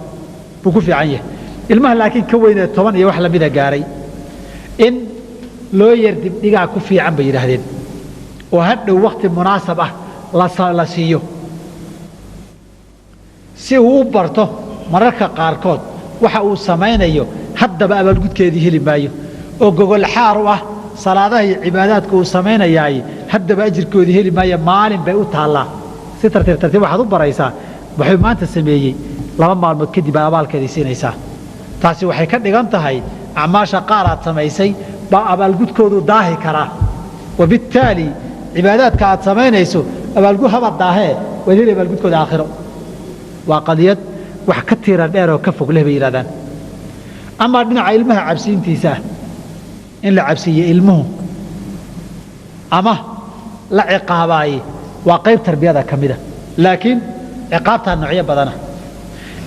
buu ku fiican yahay ilmaha laakiin ka weyn 10 iyo wax la mid ah gaaray in loo yardib dhigaa ku fiican bay yiraahdeen oo hadhow waqti munaasab ah la siiyo si uu barto mararka qaarkood waxa uu sameeyo haddaba abaalgudkeedii heli maayo oo gogol xaar u ah salaadaha iyo cibaadaadka uu sameeyay haddaba ajirkoodii heli maayo maalin bay u taalaa si tartiib waxaad u baraysaa wuxuu maanta sameeyay 2 maalmood kadib abaalkeedii siinaysaa taasi waxay ka dhigan tahay acmaasha qaaraad sameysay ba abaalgudkoodu daahi karaa وبالتالي عبادات كانت سمينيسو abaalgud haba daahee waliba abaalgudkooda aakhiro waa qadiyad wax ka tiiran dheer oo ka fog leh bay yiraahdaan ama dhinaca ilmaha cabsiintiisa in la cabsiyo ilmuhu ama la ciqaabaay waa qayb tarbiyada kamida laakiin ciqaabta noocyo badan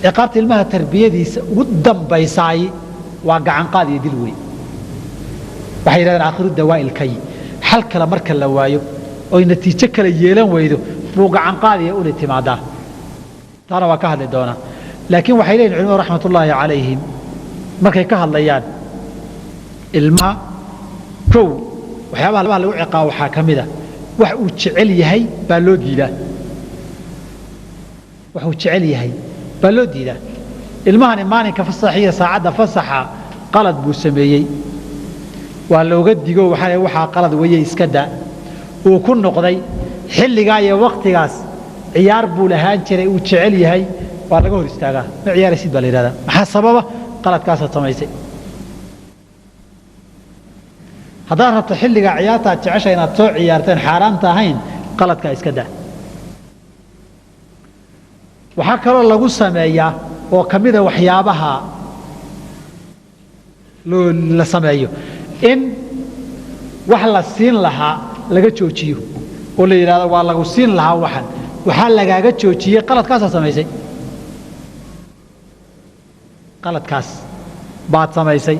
ciqaabta ilmaha tarbiyadiisa ugu dambaysaay waa gacan qaad iyo dil weey waxay yiraahdaan aakhiru dawaa'il kay xal kale marka la waayo oo natiijo kale yeelan weydo buu gacan qaadiya u timaadaa taana waa ka hadli doonaa laakiin waxay leeyihiin culimadu raxmatullaahi calayhim markay ka hadlayaan ilmaha kow waxyaabaha lagu ciqaabo waxaa ka mid a wax uu jecel yahay baa loo diidaa wax uu jecel yahay baa loo diidaa ilmahani maalinka fasaxiya saacadda fasaxa qalad buu sameeyey waa looga digo waxaa qalad weeye iska daa uu ku noqday xilligaa iyo waqtigaas ciyaar buu lahaan jiray uu jecel yahay waa laga hor istaagaa ma ciyaaraysid baa la yidhahdaa maxaa sababa qaladkaasaad samaysay haddaad rabto xilligaa ciyaartaad jeceshay inaad soo ciyaarteen xaaraanta ahayn qaladkaa iska daa waxaa kaloo lagu sameeyaa oo ka mida waxyaabaha la sameeyo in wax la siin lahaa laga joojiyo oo la yidhahdo waa lagu siin lahaa waxaa lagaaga joojiyey qaladkaasaa samaysay qaladkaas baad samaysay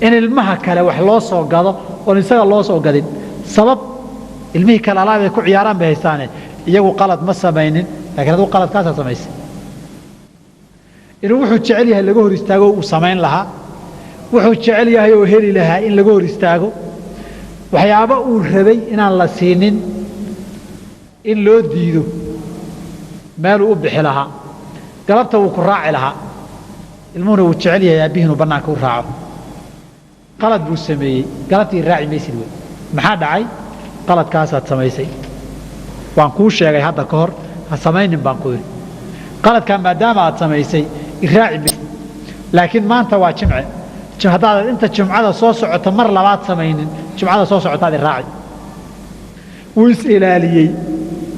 in ilmaha kale wax loo soo gado oon isaga loo soo gadin sabab ilmihii kale alaabay ku ciyaaraan bay haystaane iyagu qalad ma samaynin lakiin aduu qaladkaasaa samaysay inuu wuxuu jecel yahay laga hor istaago uu samayn lahaa wuxuu jecel yahay oo heli lahaa in laga hor istaago waxyaabo uu rabay inaan la siinin in loo diido meeluu u bixi lahaa galabta wuu ku raaci lahaa ilmuhuna wuu jecel yahay aabbihi inuu bannaanka u raaco qalad buu sameeyey galabtii raaci maysid wey maxaa dhacay qaladkaasaad samaysay waan kuu sheegay hadda ka hor ha samaynin baan ku yidhi qaladkaa maadaama aad samaysay iraaci maysid laakiin maanta waa jimce haddaadan inta jumcada soo socota mar labaad samaynin jumcada soo socotaad iraaci wuu is ilaaliyey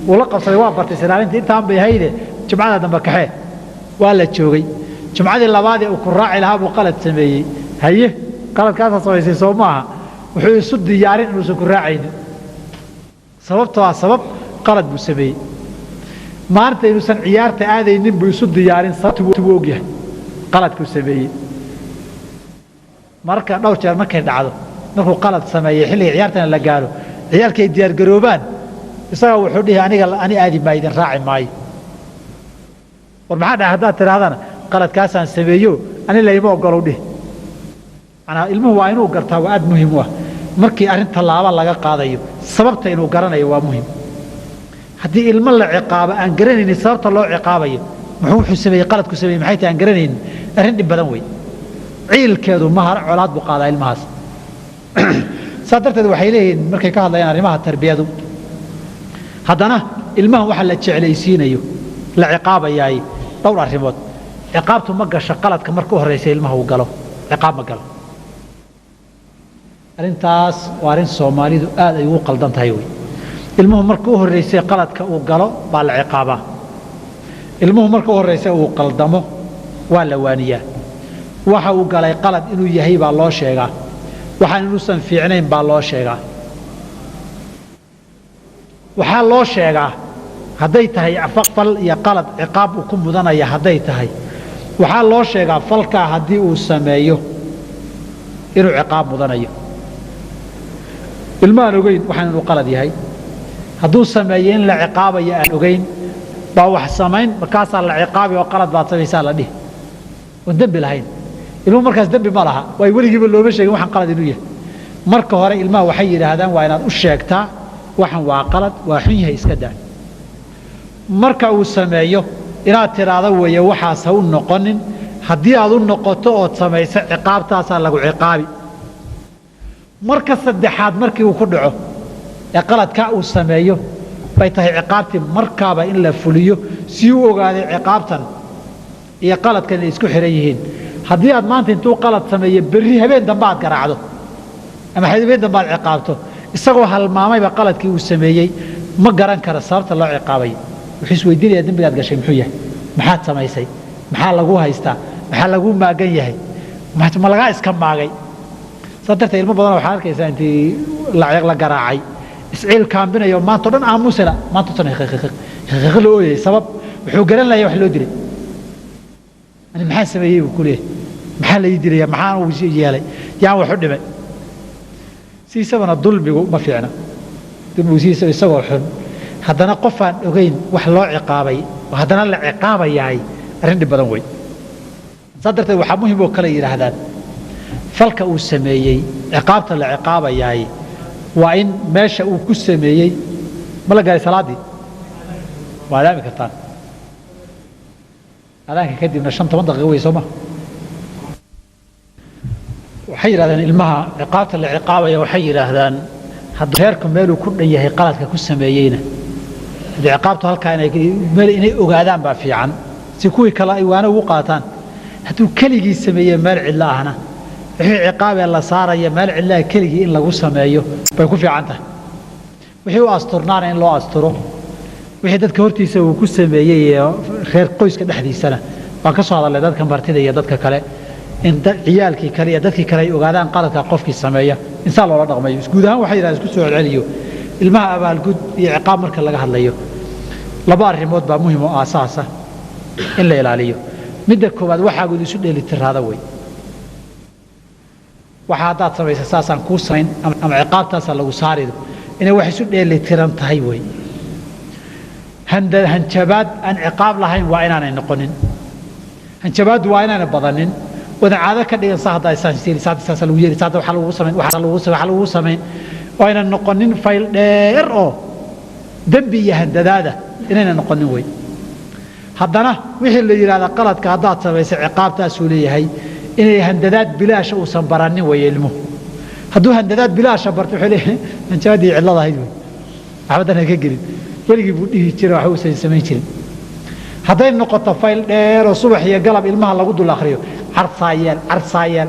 wuu la qabsaday waa bartay isilaalinta intaan bay hayde jumcada dambe kaxee waa la joogay jumcadii labaadee uu ku raaci lahaa buu qalad sameeyey haye qaladkaasaa samaysay soo maaha wuxuu isu diyaarin inuusan ku raacaynin sababtoo ah sabab qalad buu sameeyey maalinta inuusan ciyaarta aadaynin buu isu diyaarin sababtu wuu ogyahay qaladkuu sameeyey marka dhowr jeer markay dhacdo markuu qalad sameeyey xilliga ciyaartana la gaaro ciyaalkay diyaargaroobaan isaga wuxuu dhihi ani aadi maayo idin raaci maayo war maxaa dhahay haddaad tidhaahdana qaladkaasaan sameeyo ani layma ogolow dhihi manaa ilmuhu waa inuu gartaa waa aad muhiim u ah markii arrin tallaaba laga qaadayo sababta inuu garanayo waa muhim haddii ilmo la ciqaabo aan garanaynin sababta loo ciqaabayo wuxuu sameeyey qaladku sameeyey maxay tahay aan garanaynin arrin dhib badan wey ciilkeedu mahar colaad buu qaadaa ilmahaas saa darteed waxay leeyihiin markay ka hadlayaan arrimaha tarbiyadu haddana ilmahan waxa la jeclaysiinayo la ciqaabayaay dhowr arrimood ciqaabtu ma gasho qaladka marka u horraysa ilmaha uu galo ciqaab ma galo arrintaas waa arrin soomaalidu aad ay ugu qaldan tahay wey ilmuhu marka u horraysay qaladka uu galo baa la ciqaabaa ilmuhu marka u horraysay uu qaldamo waa la waaniyaa waxa uu galay qalad inuu yahay baa loo sheegaa waxaan inuusan fiicnayn baa loo sheegaa waxaa loo sheegaa hadday tahay fal iyo qalad ciqaab uu ku mudanaya hadday tahay waxaa loo sheegaa falkaa haddii uu sameeyo inuu ciqaab mudanayo ilma aan ogeyn waxaan inuu qalad yahay hadduu sameeyo in la ciqaabayo aan ogeyn baa wax samayn markaasaa la ciqaabi oo qalad baad samaysaa la dhihi oon dembi lahayn ilmuhu markaas dembi ma laha waay weligiiba looma sheegin waxaan qalad inuu yahay marka hore ilmaha waxay yidhaahdaan waa inaad u sheegtaa waxan waa qalad waa xun yahay iska daa marka uu sameeyo inaad tidhaahdo weeye waxaas ha u noqonin haddii aad u noqoto ood samayso ciqaabtaasaa lagu ciqaabi marka saddexaad markii uu ku dhaco ee qaladkaa uu sameeyo bay tahay ciqaabtii markaaba in la fuliyo si uu ogaaday ciqaabtan iyo qaladkan inay isku xihan yihiin haddii aad maanta intuu qalad sameeyo berri habeen dambe aad garaacdo ama habeen dambe aad ciqaabto isagoo halmaamayba qaladkii uu sameeyey ma garan kara sababta loo ciqaabayo wuxuu isweydiinayaa dembigaad gashay muxuu yahay maxaad samaysay maxaa lagu haystaa maxaa lagu maagan yahay ma lagaa iska maagay saa darteed ilmo badan waxaad arkaysaa intii la garaacay isciil kaambinayo maanta o dhan aamusila maanta tan la ooyay sabab wuxuu garan layaa wax loo dilay ani maxaa sameeyey buu ku leeyahay maxaa la ii dilaya maxaan uu yeelay yaan wax u dhimay siisabana dulmigu ma fiicna dulmigu siisaba isagoo xun haddana qof aan ogeyn wax loo ciqaabay oo haddana la ciqaabayahay arrin dhib badan wey saa darteed waxaa muhim oo kale yidhaahdaan falka uu sameeyey ciqaabta la ciqaabayahay waa in meesha uu ku sameeyey ma la gaaray salaaddii waa adaami kartaan adaanka kadibna 5-10 daqiiqo wey soo ma waxay yidhahdaan ilmaha ciqaabta la ciqaabaya waxay yidhaahdaan hadduu reerku meeluu ku dhan yahay qaladka ku sameeyeyna haddii ciqaabtu halkaa inay ogaadaan baa fiican si kuwii kale ay waana ugu qaataan hadduu keligii sameeye meel cidlo ahna wixii ciqaabee la saaraya meel cidlaha keligii in lagu sameeyo bay ku fiican tahay wixii u asturnaana in loo asturo wixii dadka hortiisa uu ku sameeyey reer qoyska dhexdiisana waan ka soo hadalnay dadka martida iyo dadka kale in ciyaalkii kale iyo dadkii kale ay ogaadaan qaladka qofkii sameeya insaan loola dhaqmayo guud ahaan waxay yidhahdaan isku soo celceliyo ilmaha abaalgud iyo ciqaab marka laga hadlayo laba arrimood baa muhiim oo aasaasa in la ilaaliyo midda koowaad waxaagood isu dheelitiraada wey waxa haddaad samaysa saasaan kuu samayn ama ciqaabtaasaa lagu saarido inay wax isu dheelitiran tahay wey hanjabaad aan ciqaab lahayn waa inaanay noqonin hanjabaaddu waa inaanay badanin wadan caado ka dhigan saa hadda saasa lagu yeeri saada waxa lagu samayn waa inaan noqonin fayl dheer oo dembi iyo handadaada inayna noqonin wey haddana wixii la yidhahda qaladka haddaad samaysay ciqaabtaasuu leeyahay inay handadaad bilaasha uusan baranin weeye ilmuhu hadduu handadaad bilaasha barto wuxuu leeyahay hanjabaadii cillada ahayd wey waxbadan ka gelin weligii buu dhihi jiray wax uusan samayn jirin hadday noqoto fayl dheer oo subax iyo galab ilmaha lagu dul akhriyo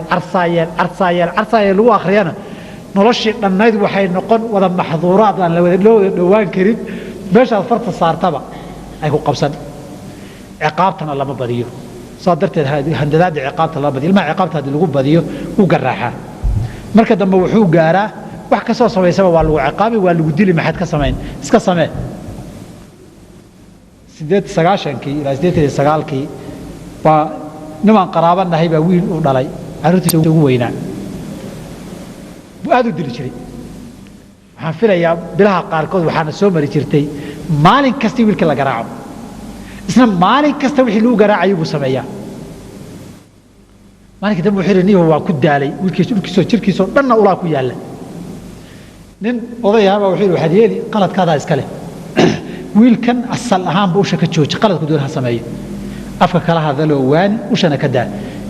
carsaayeel lagu akhriyana noloshii dhannayd waxay noqon wada maxduuraad aan loo wada dhowaan karin meeshaad farta saartaba ay ku qabsan ciqaabtana lama badiyo saa darteed handadaada ciqaabta lama badiyo ilmaha ciqaabta haddii lagu badiyo wuu garaaxaa marka dambe wuxuu gaaraa wax ka soo samaysaba waa lagu ciqaabi waa lagu dili maxaad ka samayn iska samee 89kii ilaa 89kii baa niman qaraabo nahay baa wiil u dhalay carruurtiisa ugu weynaa buu aad u dili jiray waxaan filayaa bilaha qaarkood waxaana soo mari jirtay maalin kasta wiilka la garaaco isna maalin kasta wixii lagu garaacayo buu sameeyaa maalinka dambe wuxuu yidhi waa ku daalay wiilkiisa jirkiisoo dhanna ulaa ku yaalla nin oday ahaa baa wuxuu yidhi waxaad yeeli qaladkaadaa iska leh wiilkan asal ahaanba usha ka jooji qaladku doon ha sameeyo afka kala hadaloo waani ushana ka daa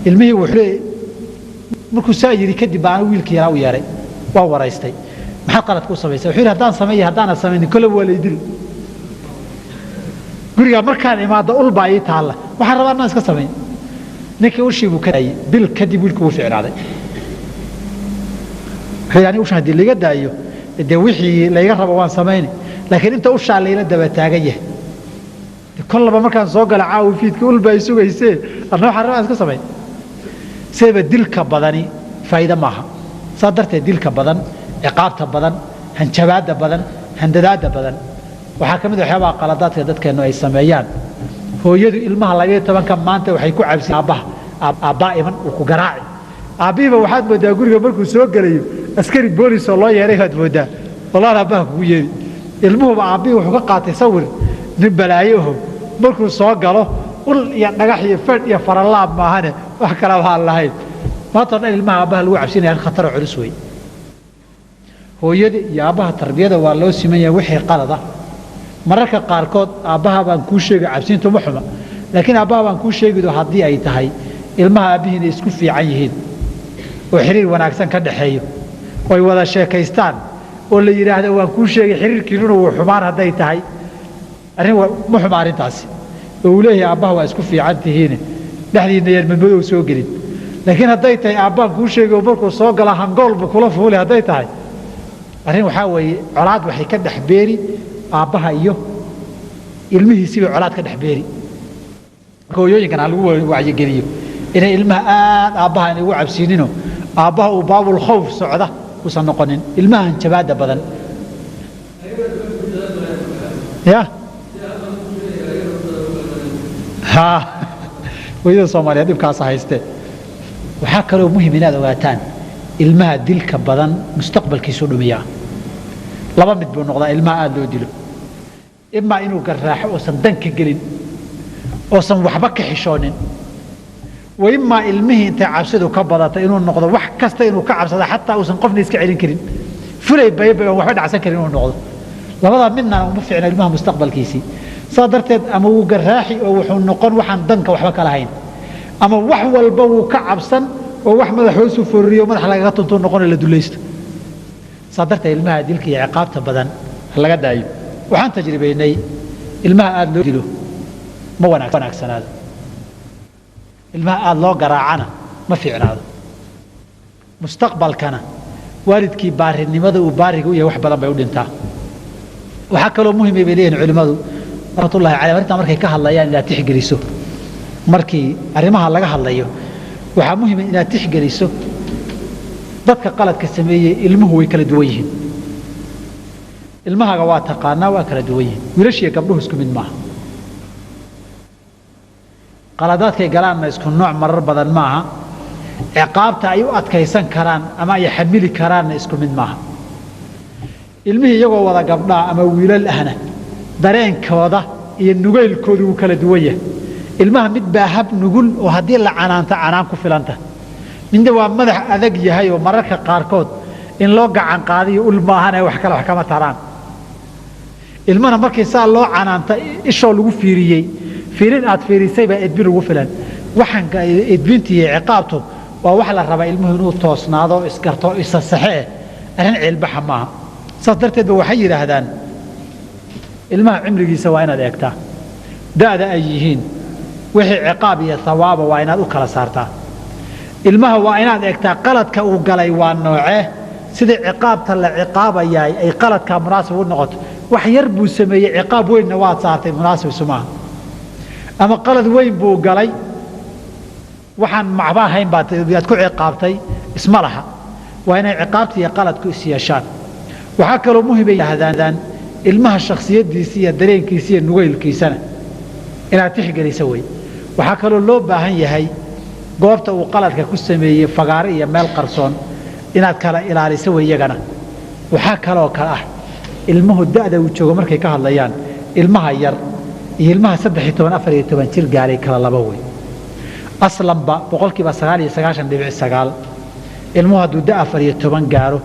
ilmihii wuxuu leeyahay markuu saa yidhi kadib baan wiilkii yaraa u yeeray waa waraystay maxaad qaladku u samaysay wuxuu yidhi haddaan sameeyo haddaana samaynin kollaba waa laydili gurigaa markaan imaado ul baa ii taalla waxaan rabaa inaan iska samayn ninkii ushii buu ka daayey bil kadib wiilku wuu ficnaaday wuxuu yidhi aniga ushan haddii laga daayo dee wixii layga rabo waan samayni laakiin inta ushaa layla daba taagan yahay kollaba markaan soo gala caawi fiidka ulba ay sugaysee adna waxaan rabaa iska samayn sidaba dilka badani faa'iido maaha saa darteed dilka badan ciqaabta badan hanjabaadda badan handadaadda badan waxaa ka mid ah waxyaabaha qaladaadka dadkeennu ay sameeyaan hooyadu ilmaha 12ka maanta waxay ku cabsi aabbaa iman uu ku garaaci aabbihiiba waxaad moodaa guriga markuu soo gelayo askari boolis oo loo yeeray baad moodaa wallahi aabbaha kugu yeeri ilmuhuba aabbihii wuxuu ka qaatay sawir nin balaayoho markuu soo galo ul iyo dhagax iyo fadh iyo faralaab maahane wax kala aan lahayn maanta dhan ilmaha aabbaha lagu cabsinaya khatar culus wey hooyada iyo aabbaha tarbiyada waa loo simanyaa wixii qalad ah mararka qaarkood aabbaha baan kuu sheegay cabsiintu ma xuma laakiin aabbaha baan kuu sheegido haddii ay tahay ilmaha aabbihiina isku fiican yihiin oo xiriir wanaagsan ka dhaxeeyo oo ay wada sheekaystaan oo la yidhaahdo waan kuu sheegay xiriirkiinuna wuu xumaan hadday tahay arrin ma xuma arrintaasi oo uu leeyahay aabbaha waa isku fiican tihiine dhexdiinna yar madmadow soo gelin laakiin hadday tahay aabbaan kuu sheegay oo markuu soo gala hangoolba kula fuuli hadday tahay arrin waxaa weeye colaad waxay ka dhex beeri aabbaha iyo ilmihiisii bay colaad ka dhex beeri marka hooyooyinkan ha lagu wacyigeliyo inay ilmaha aad aabbaha inay ugu cabsiinino aabbaha uu baabul khawf socda uusan noqonin ilmaha hanjabaadda badan ya hooyada soomaaliyeed dhibkaasa haystee waxaa kaloo muhim inaad ogaataan ilmaha dilka badan mustaqbalkiisu dhumiyaa laba mid buu noqdaa ilmaha aad loo dilo ima inuu garaaxo oo san danka gelin oo san waxba ka xishoonin وإما ilmihi inta cabsidu ka badata inuu noqdo wax kasta inuu ka cabsado xataa uusan qofna iska celin karin fulay bayba oo waxba dhacsan karin inuu noqdo labada midna uma fiicna ilmaha mustaqbalkiisi sadarteed ama uu garaaxi oo wuxuu noqon waxaan danka waxba kala hayn ama wax walba uu ka cabsan oo wax madaxoosu furiyo madax laga tunto noqon la dulaysto sadarteed ilmaha dilka iyo ciqaabta badan laga daayo waxaan tajribeynay ilmaha aad loo dilo ma wanaagsanaado ilmaha aad loo garaacana ma fiicnaado mustaqbalkana waalidkii baarinimada uu baariga u yahay wax badan bay u dhintaa waxaa kaloo muhiim ay leeyihiin culimadu rahmatullahi calayhim arrintan markay ka hadlayaan inaad tixgeliso markii arrimaha laga hadlayo waxaa muhiim inaad tixgeliso dadka qaladka sameeyey ilmuhu way kala duwan yihiin ilmahaga waa taqaanaa waa kala duwan yihiin wiilashiiyo gabdhuhu isku mid maaha qaladaadkay galaanna isku nooc marar badan maaha ciqaabta ay u adkaysan karaan ama ay xamili karaanna isku mid maaha ilmihii iyagoo wada gabdhaa ama wiilal ahna dareenkooda iyo nugeylkoodu wuu kala duwan yahay ilmaha mid baa hab nugul oo haddii la canaanta canaan ku filanta midna waa madax adag yahay oo mararka qaarkood in loo gacan qaadiyo ul maahan ay wax kale wax kama taraan ilmana markii saa loo canaanta ishoo lagu fiiriyey fiirin aad fiirisay baa edbin ugu filan waxaan edbintii iyo ciqaabtu waa wax la rabaa ilmuhu inuu toosnaado isgarto isa saxee arrin cilbaxa maaha saas darteed ba waxay yidhaahdaan ilmaha cimrigiisa waa inaad eegtaa da'da ay yihiin wixii ciqaab iyo thawaaba waa inaad u kala saartaa ilmaha waa inaad eegtaa qaladka uu galay waa noocee sidii ciqaabta la ciqaabayaay ay qaladkaa munaasib u noqoto wax yar buu sameeyey ciqaab weynna waad saartay munaasib isumaaha ama qalad weyn buu galay waxaan macba ahayn baad ku ciqaabtay isma laha waa inay ciqaabta iyo qaladku is yeeshaan waxaa kaloo muhiim ay yidhaahdaan ilmaha shakhsiyadiisa iyo dareenkiisa iyo nugeylkiisana inaad tixgelisa wey waxaa kaloo loo baahan yahay goobta uu qaladka ku sameeyey fagaare iyo meel qarsoon inaad kala ilaaliso wey iyagana waxaa kaloo kale ah ilmuhu da'da uu joogo markay ka hadlayaan ilmaha yar iyo ilmaha 13-14 jir gaaray kala laba way aslanba boqolkiiba 99.9 ilmuhu hadduu da 14 gaaro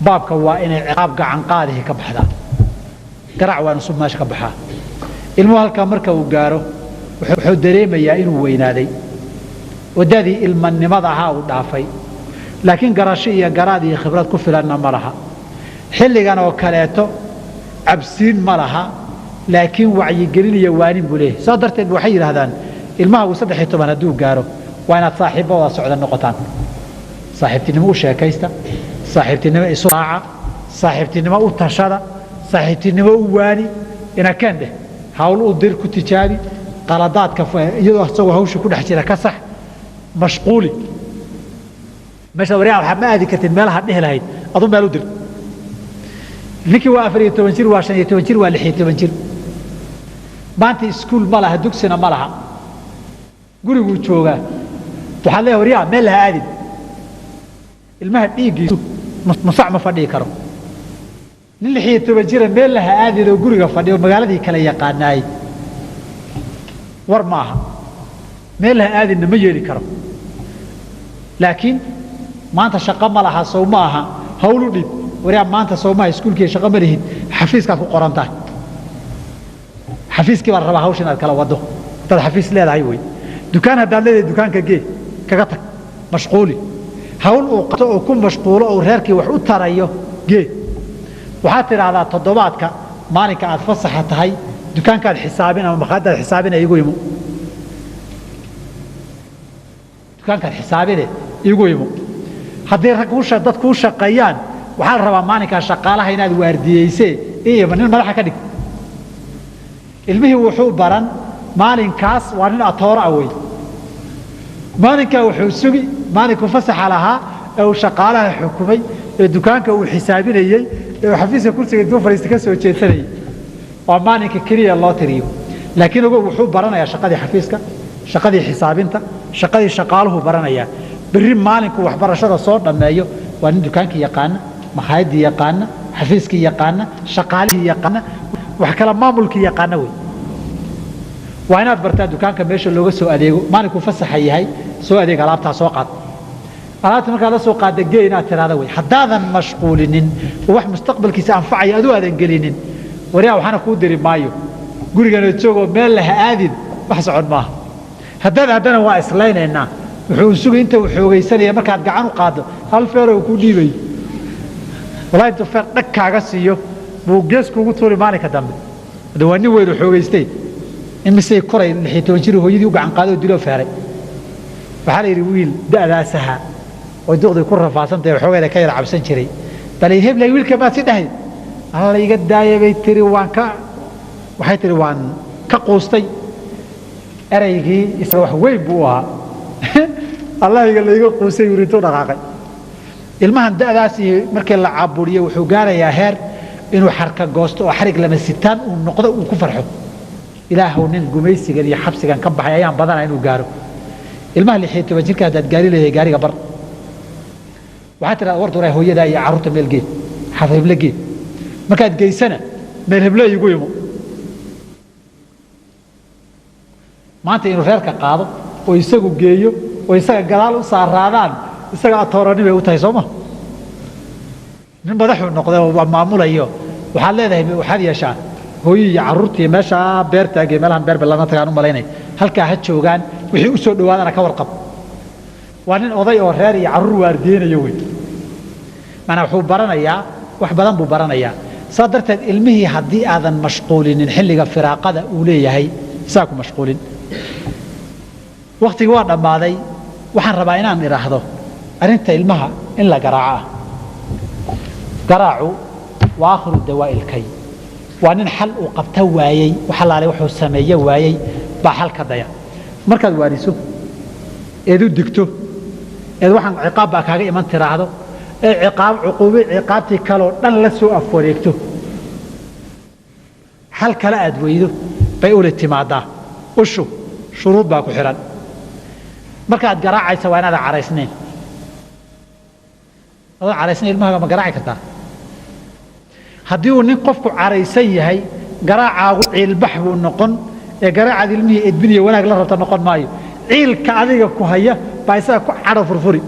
baabka waa inay ciqaab gacan qaadihi ka baxdaa garac waa nusub meesha ka baxaa ilmuhu halkaa marka uu gaaro wuxuu dareemayaa inuu weynaaday wadadii ilmanimada ahaa uu dhaafay laakiin garasho iyo garaad iyo khibrad ku filanna ma laha xilligan oo kaleeto cabsiin ma laha laakiin wacyigelin iyo waanin buu leeyahay soo darteed waxay yidhaahdaan ilmaha uu 13 hadduu gaaro waa inaad saaxiibbo wada socda noqotaan saaxiibtinimo u sheekaysta saaxiibtinimo isu raaca saaxiibtinimo u tashada saaxiibtinimo u waani ina kende hawl u dir ku tijaabi qaladaadka iyadoo asagoo hawsha ku dhex jira ka sax mashquuli meesha wariyaa waxa ma aadi kartid meelaha dhihi lahayd adu meel u dir ninkii waa 14 jir waa 15 jir waa 16 jir maanta iskuul ma laha dugsina ma laha guriguu joogaa waxaa leeyahay wariyaa meel laha aadin ilmaha dhiiggiisu musac ma fadhii karo nin 16 jira meel laha aadin oo guriga fadhiyo magaaladii kala yaqaanaay war maaha meel laha aadinna ma yeeli karo laakiin maanta shaqo ma laha soo ma aha hawl u dhib wariyaa maanta soo ma iskuulkii shaqo ma lihid xafiiskaad ku qoran tahay xafiiskii baa rabaa hawshan aad kala wado dad xafiis leedahay way dukaan haddaad leedahay dukaanka gee kaga tag mashquuli hawl uu qabto oo ku mashquulo oo reerkii wax u tarayo gee waxaad tidhaahdaa toddobaadka maalinka aad fasaxa tahay dukaankaad xisaabin ama maqaadaad xisaabin igu imo dukaankaad xisaabine igu imo haddii rag dad kuu shaqeeyaan waxaa la rabaa maalinkaa shaqaalaha inaad waardiyeysee iyo nin madaxa ka dhig ilmihii wuxuu baran maalinkaas waa nin atooro ah wey maalinkaa wuxuu sugi maalinkuu fasaxa lahaa ee uu shaqaalaha xukumay ee dukaanka uu xisaabinayey ee uu xafiiska kursiga intuu fadhiista ka soo jeedsanayay waa maalinka keliya loo tiriyo laakiin ogow wuxuu baranayaa shaqadii xafiiska shaqadii xisaabinta shaqadii shaqaaluhu baranayaa berri maalinkuu waxbarashada soo dhammeeyo وأن دكانك يقانا مخايد يقانا حفيزك يقانا شقاله يقانا وحكلا ما ملك يقانا وي وأنا برتا دكانك ماشي اللي سو أديجو ما نكون فسح هي سو أديج على بتاع سوقات على تمك على سوقات دقينا ترى هذا وي حدادا مشغولين وواحد مستقبل كيس أنفعي أدو هذا إنجلينين وريا وحنا كودري مايو قولي كانوا تشوفوا مال له آدم وحصل معه هذا هو إسرائيل هنا وحوسوق أنت وحوجي سنة ما كانت جعان وقاده هل فرق وكودي بي والله أنت فرق لك عجسيه وجلس كوجو طول ما عليك دم دواني وين وحوجي استي إن مسي كرة اللي حيتوجره هو يدي وقعن قاده وديله فرق فحال يرويل ده سها ودوق ذي كرة فاسمته وحوجي ذا كير عبسن شري بل يهب لي ويل كما تدهي الله يقد داية بيتري وان وحيتري وان كقوستي أريجي يسوي وين بوها الله يقول لي قوسي يريدون رقاقي المهم ده أساسي مركل العبورية وحجارة يا هير إنه حركة جوست وحرق لما الستان ونقطة وكفرحه إله ونين جميسي قال يحبس كان كبح أيام بدنا إنه جاره المهم اللي حيت وجهك هذا جاري له جاري قبر وحتى الأورد راي هو يدا يعرض من الجيت حفظ لقيت ما كانت جاي سنة ما يهب له يقومه ما أنت إنه فارك قاضي ويسقوا جيو ويسقى قلال وصارادان يسقى أطوراني بيوتايسوما من بدحوا النقطة ومعمولة أيوه وحال هذا وحال يشاء هو يعرضتي مشى بيرتا جمالهم بير بلنا تكانوا ملايني هل كهاد شوغان وحي أسود وانا كورقب وأن أضيء وراري يعرض واردين يوي ما أنا وحب برنا يا وحبلان ببرنا يا صدرت علمه هدي أذن مشغولين نحل فراقة أولية هي ساكو مشغولين وقتي وانا ماذي وحن ربعنا نراهضه أنت علمها إلا قراعة قراعه وآخر الدواء الكي وأن حل وقبته وايي وحل عليه وحو السمية وايي بحل كضيا مركز وارثه إذا دكتو إذا وحن عقاب بكاجي من تراهضه عقاب عقوبة عقابتي كلو دن لسوء أفوريكتو حل كلا أدويده بيقول اعتماده وشو شروط باكو حران markaad garaacayso waa inaad caraysnayn adoo caraysnayn ilmaha ma garaaci kartaa haddii uu nin qofku caraysan yahay garaacaagu ciilbax buu noqon ee garaacad ilmihii edbiniyo wanaag la rabta noqon maayo ciilka adiga ku haya baa isaga ku cadho furfuri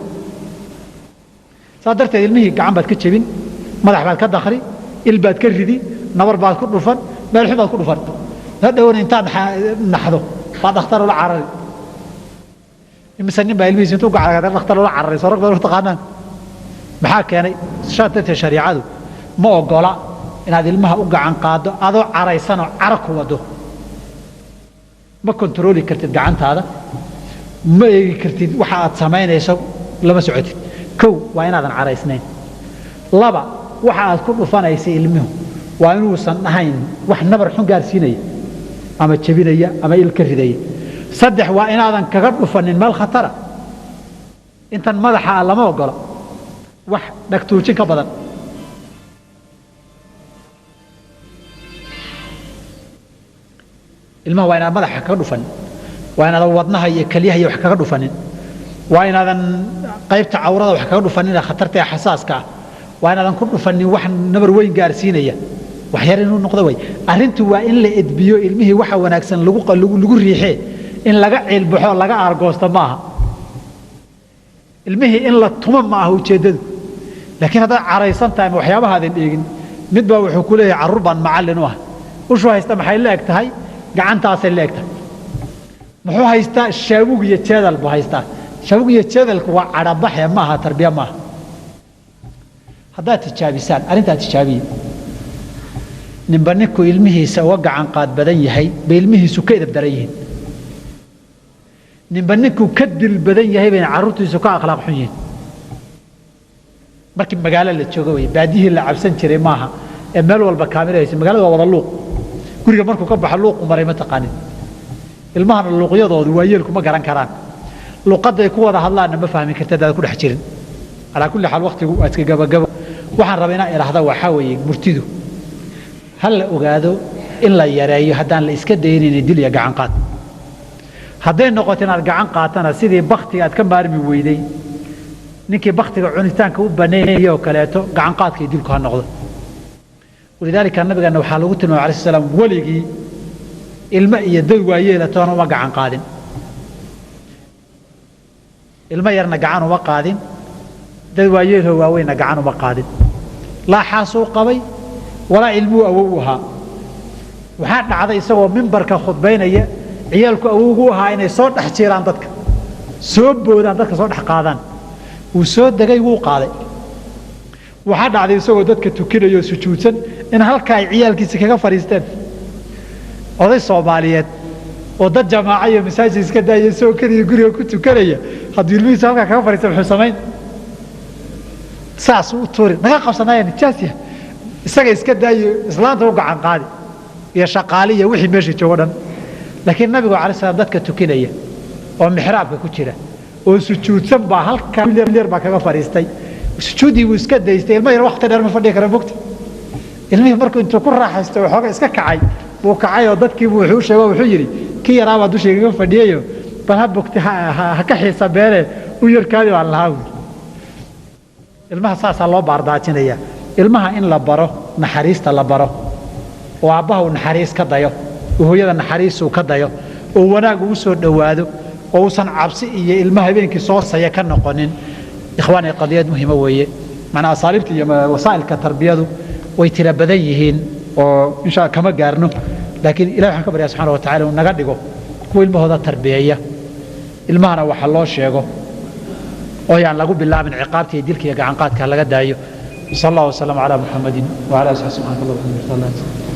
saa darteed ilmihii gacan baad ka jebin madax baad ka dakhri il baad ka ridi nabar baad ku dhufan meel xun baad ku dhufan hadhowna intaad naxdo baad dhakhtar ula carari مسنين بايلميز انتو قاعد اختار ولا عري صرق دور تقانان maxaa keenay shaadada shariicadu ma ogola inaad ilmaha u gacan qaado adoo caraysan oo caraq wado ma kontrooli kartid gacantaada ma eegi kartid waxa aad sameynayso lama socotid kow waa inaadan caraysnayn laba waxa aad ku dhufanayso ilmuhu waa inuusan ahayn wax nabar xun gaarsiinaya ama jabinaya ama ilka ridaya saddex waa inaadan kaga dhufanin meel khatara intan madaxa lama ogola wax dhagtuujin ka badan ilmaha waa inaad madaxa kaga dhufanin waa inaadan wadnaha iyo kaliyaha iyo wax kaga dhufanin waa inaadan qaybta cawrada wax kaga dhufanin khatarta ee xasaaska ah waa inaadan ku dhufanin wax nabar weyn gaarsiinaya wax yar inuu noqdo way arrintu waa in la edbiyo ilmihii waxa wanaagsan lagu riixee in laga cilbaxo laga argoosto maaha ilmihii in la tuma maaha ujeedadu laakiin hadda caraysan tahay waxyaabaha aad eegin mid baa wuxuu ku leeyahay carruur baan macallin u ah ushu haysta maxay la eg tahay gacantaasay la eg tahay muxuu haystaa shaabug iyo jeedal buu haystaa shaabug iyo jeedalku waa cadhabaxe maaha tarbiya maaha haddaad tijaabisaan arrintaa tijaabiye ninba ninku ilmihiisa uga gacan qaad badan yahay bay ilmihiisu ka edab daran yihiin ninba ninku ka dil badan yahay bayna carruurtiisu ka akhlaaq xun yihiin markii magaalo la joogo way baadiyihii la cabsan jiray maaha ee meel walba kaamiraysa magaalada waa wada luuq guriga markuu ka baxo luuq maray ma taqaanin ilmahana luuqyadoodu waa yeelku ma garan karaan luuqaday ku wada hadlaana ma fahmi kartid aad ku dhex jirin ala kulli xaal waqtigu aad ka gabagabo waxaan rabaa inaan iraahdo waxa weeye murtidu hal la ogaado in la yareeyo haddaan la iska daynin dil iyo gacan qaad hadday noqoto inaad gacan qaatana sidii baktiga aad ka maarmi weyday ninkii baktiga cunitaanka u baneeyay kaleeto gacan qaadkii dilku ha noqdo walidaalika nabigeena waxaa lagu tilmaamay alayhi salaam waligii ilma iyo dad waayeela toona uma gacan qaadin ilma yarna gacan uma qaadin dad waayeeloo waaweyna gacan uma qaadin laa xaasuu qabay walaa ilmuu awow u ahaa waxaa dhacday isagoo mimbarka khudbaynaya ciyaalku awowgu ahaa inay soo dhex jiraan dadka soo boodaan dadka soo dhex qaadaan wuu soo degay wuu qaaday waxaa dhacday isagoo dadka tukinaya oo sujuudsan in halka ay ciyaalkiisa kaga fariisteen oday Soomaaliyeed oo dad jamaaca iyo masaajid iska daayay soo kaliya guriga ku tukanaya haddii ilmihiisa halka kaga fariisteen wuxuu sameyn saas u tuuri naga qabsanayeen jaasiya isaga iska daayay islaanta u gacan qaadi iyo shaqaaliya wixii meesha joogo dhan laakiin nabigu calaysay salaam dadka tukinaya oo mixraabka ku jira oo sujuudsan baa halka leer baa kaga fariistay sujuudii uu iska daystay ilmo yar waqti dheer ma fadhiyo kara bogti ilmihii markuu intuu ku raaxaysto waxooga iska kacay buu kacay oo dadkii buu wuxuu sheegay wuxuu yiri kii yaraaba dushayga fadhiyayo bal ha bogti ha ka xiisa beele u yarkaadi waa lahaa ilmaha saasa loo baardaajinaya ilmaha in la baro naxariista la baro oo aabaha uu naxariis ka dayo oo hooyada naxariis uu ka dayo oo wanaag uu soo dhawaado oo uusan cabsi iyo ilmaha habeenkii soo saya ka noqonin ikhwaani qadiyad muhiima weeye macna asaaliibta iyo wasaa'ilka tarbiyadu way tira badan yihiin oo insha kama gaarno laakiin ilaahay waxaan ka baryaa subxaanahu wa ta'aala uu naga dhigo kuwa ilmahooda tarbiyeeya ilmahana waxa loo sheego oo yaan lagu bilaabin ciqaabta iyo dilka iyo gacan qaadka laga daayo sallallahu alayhi wa sallam ala muhammadin wa ala alihi wa sahbihi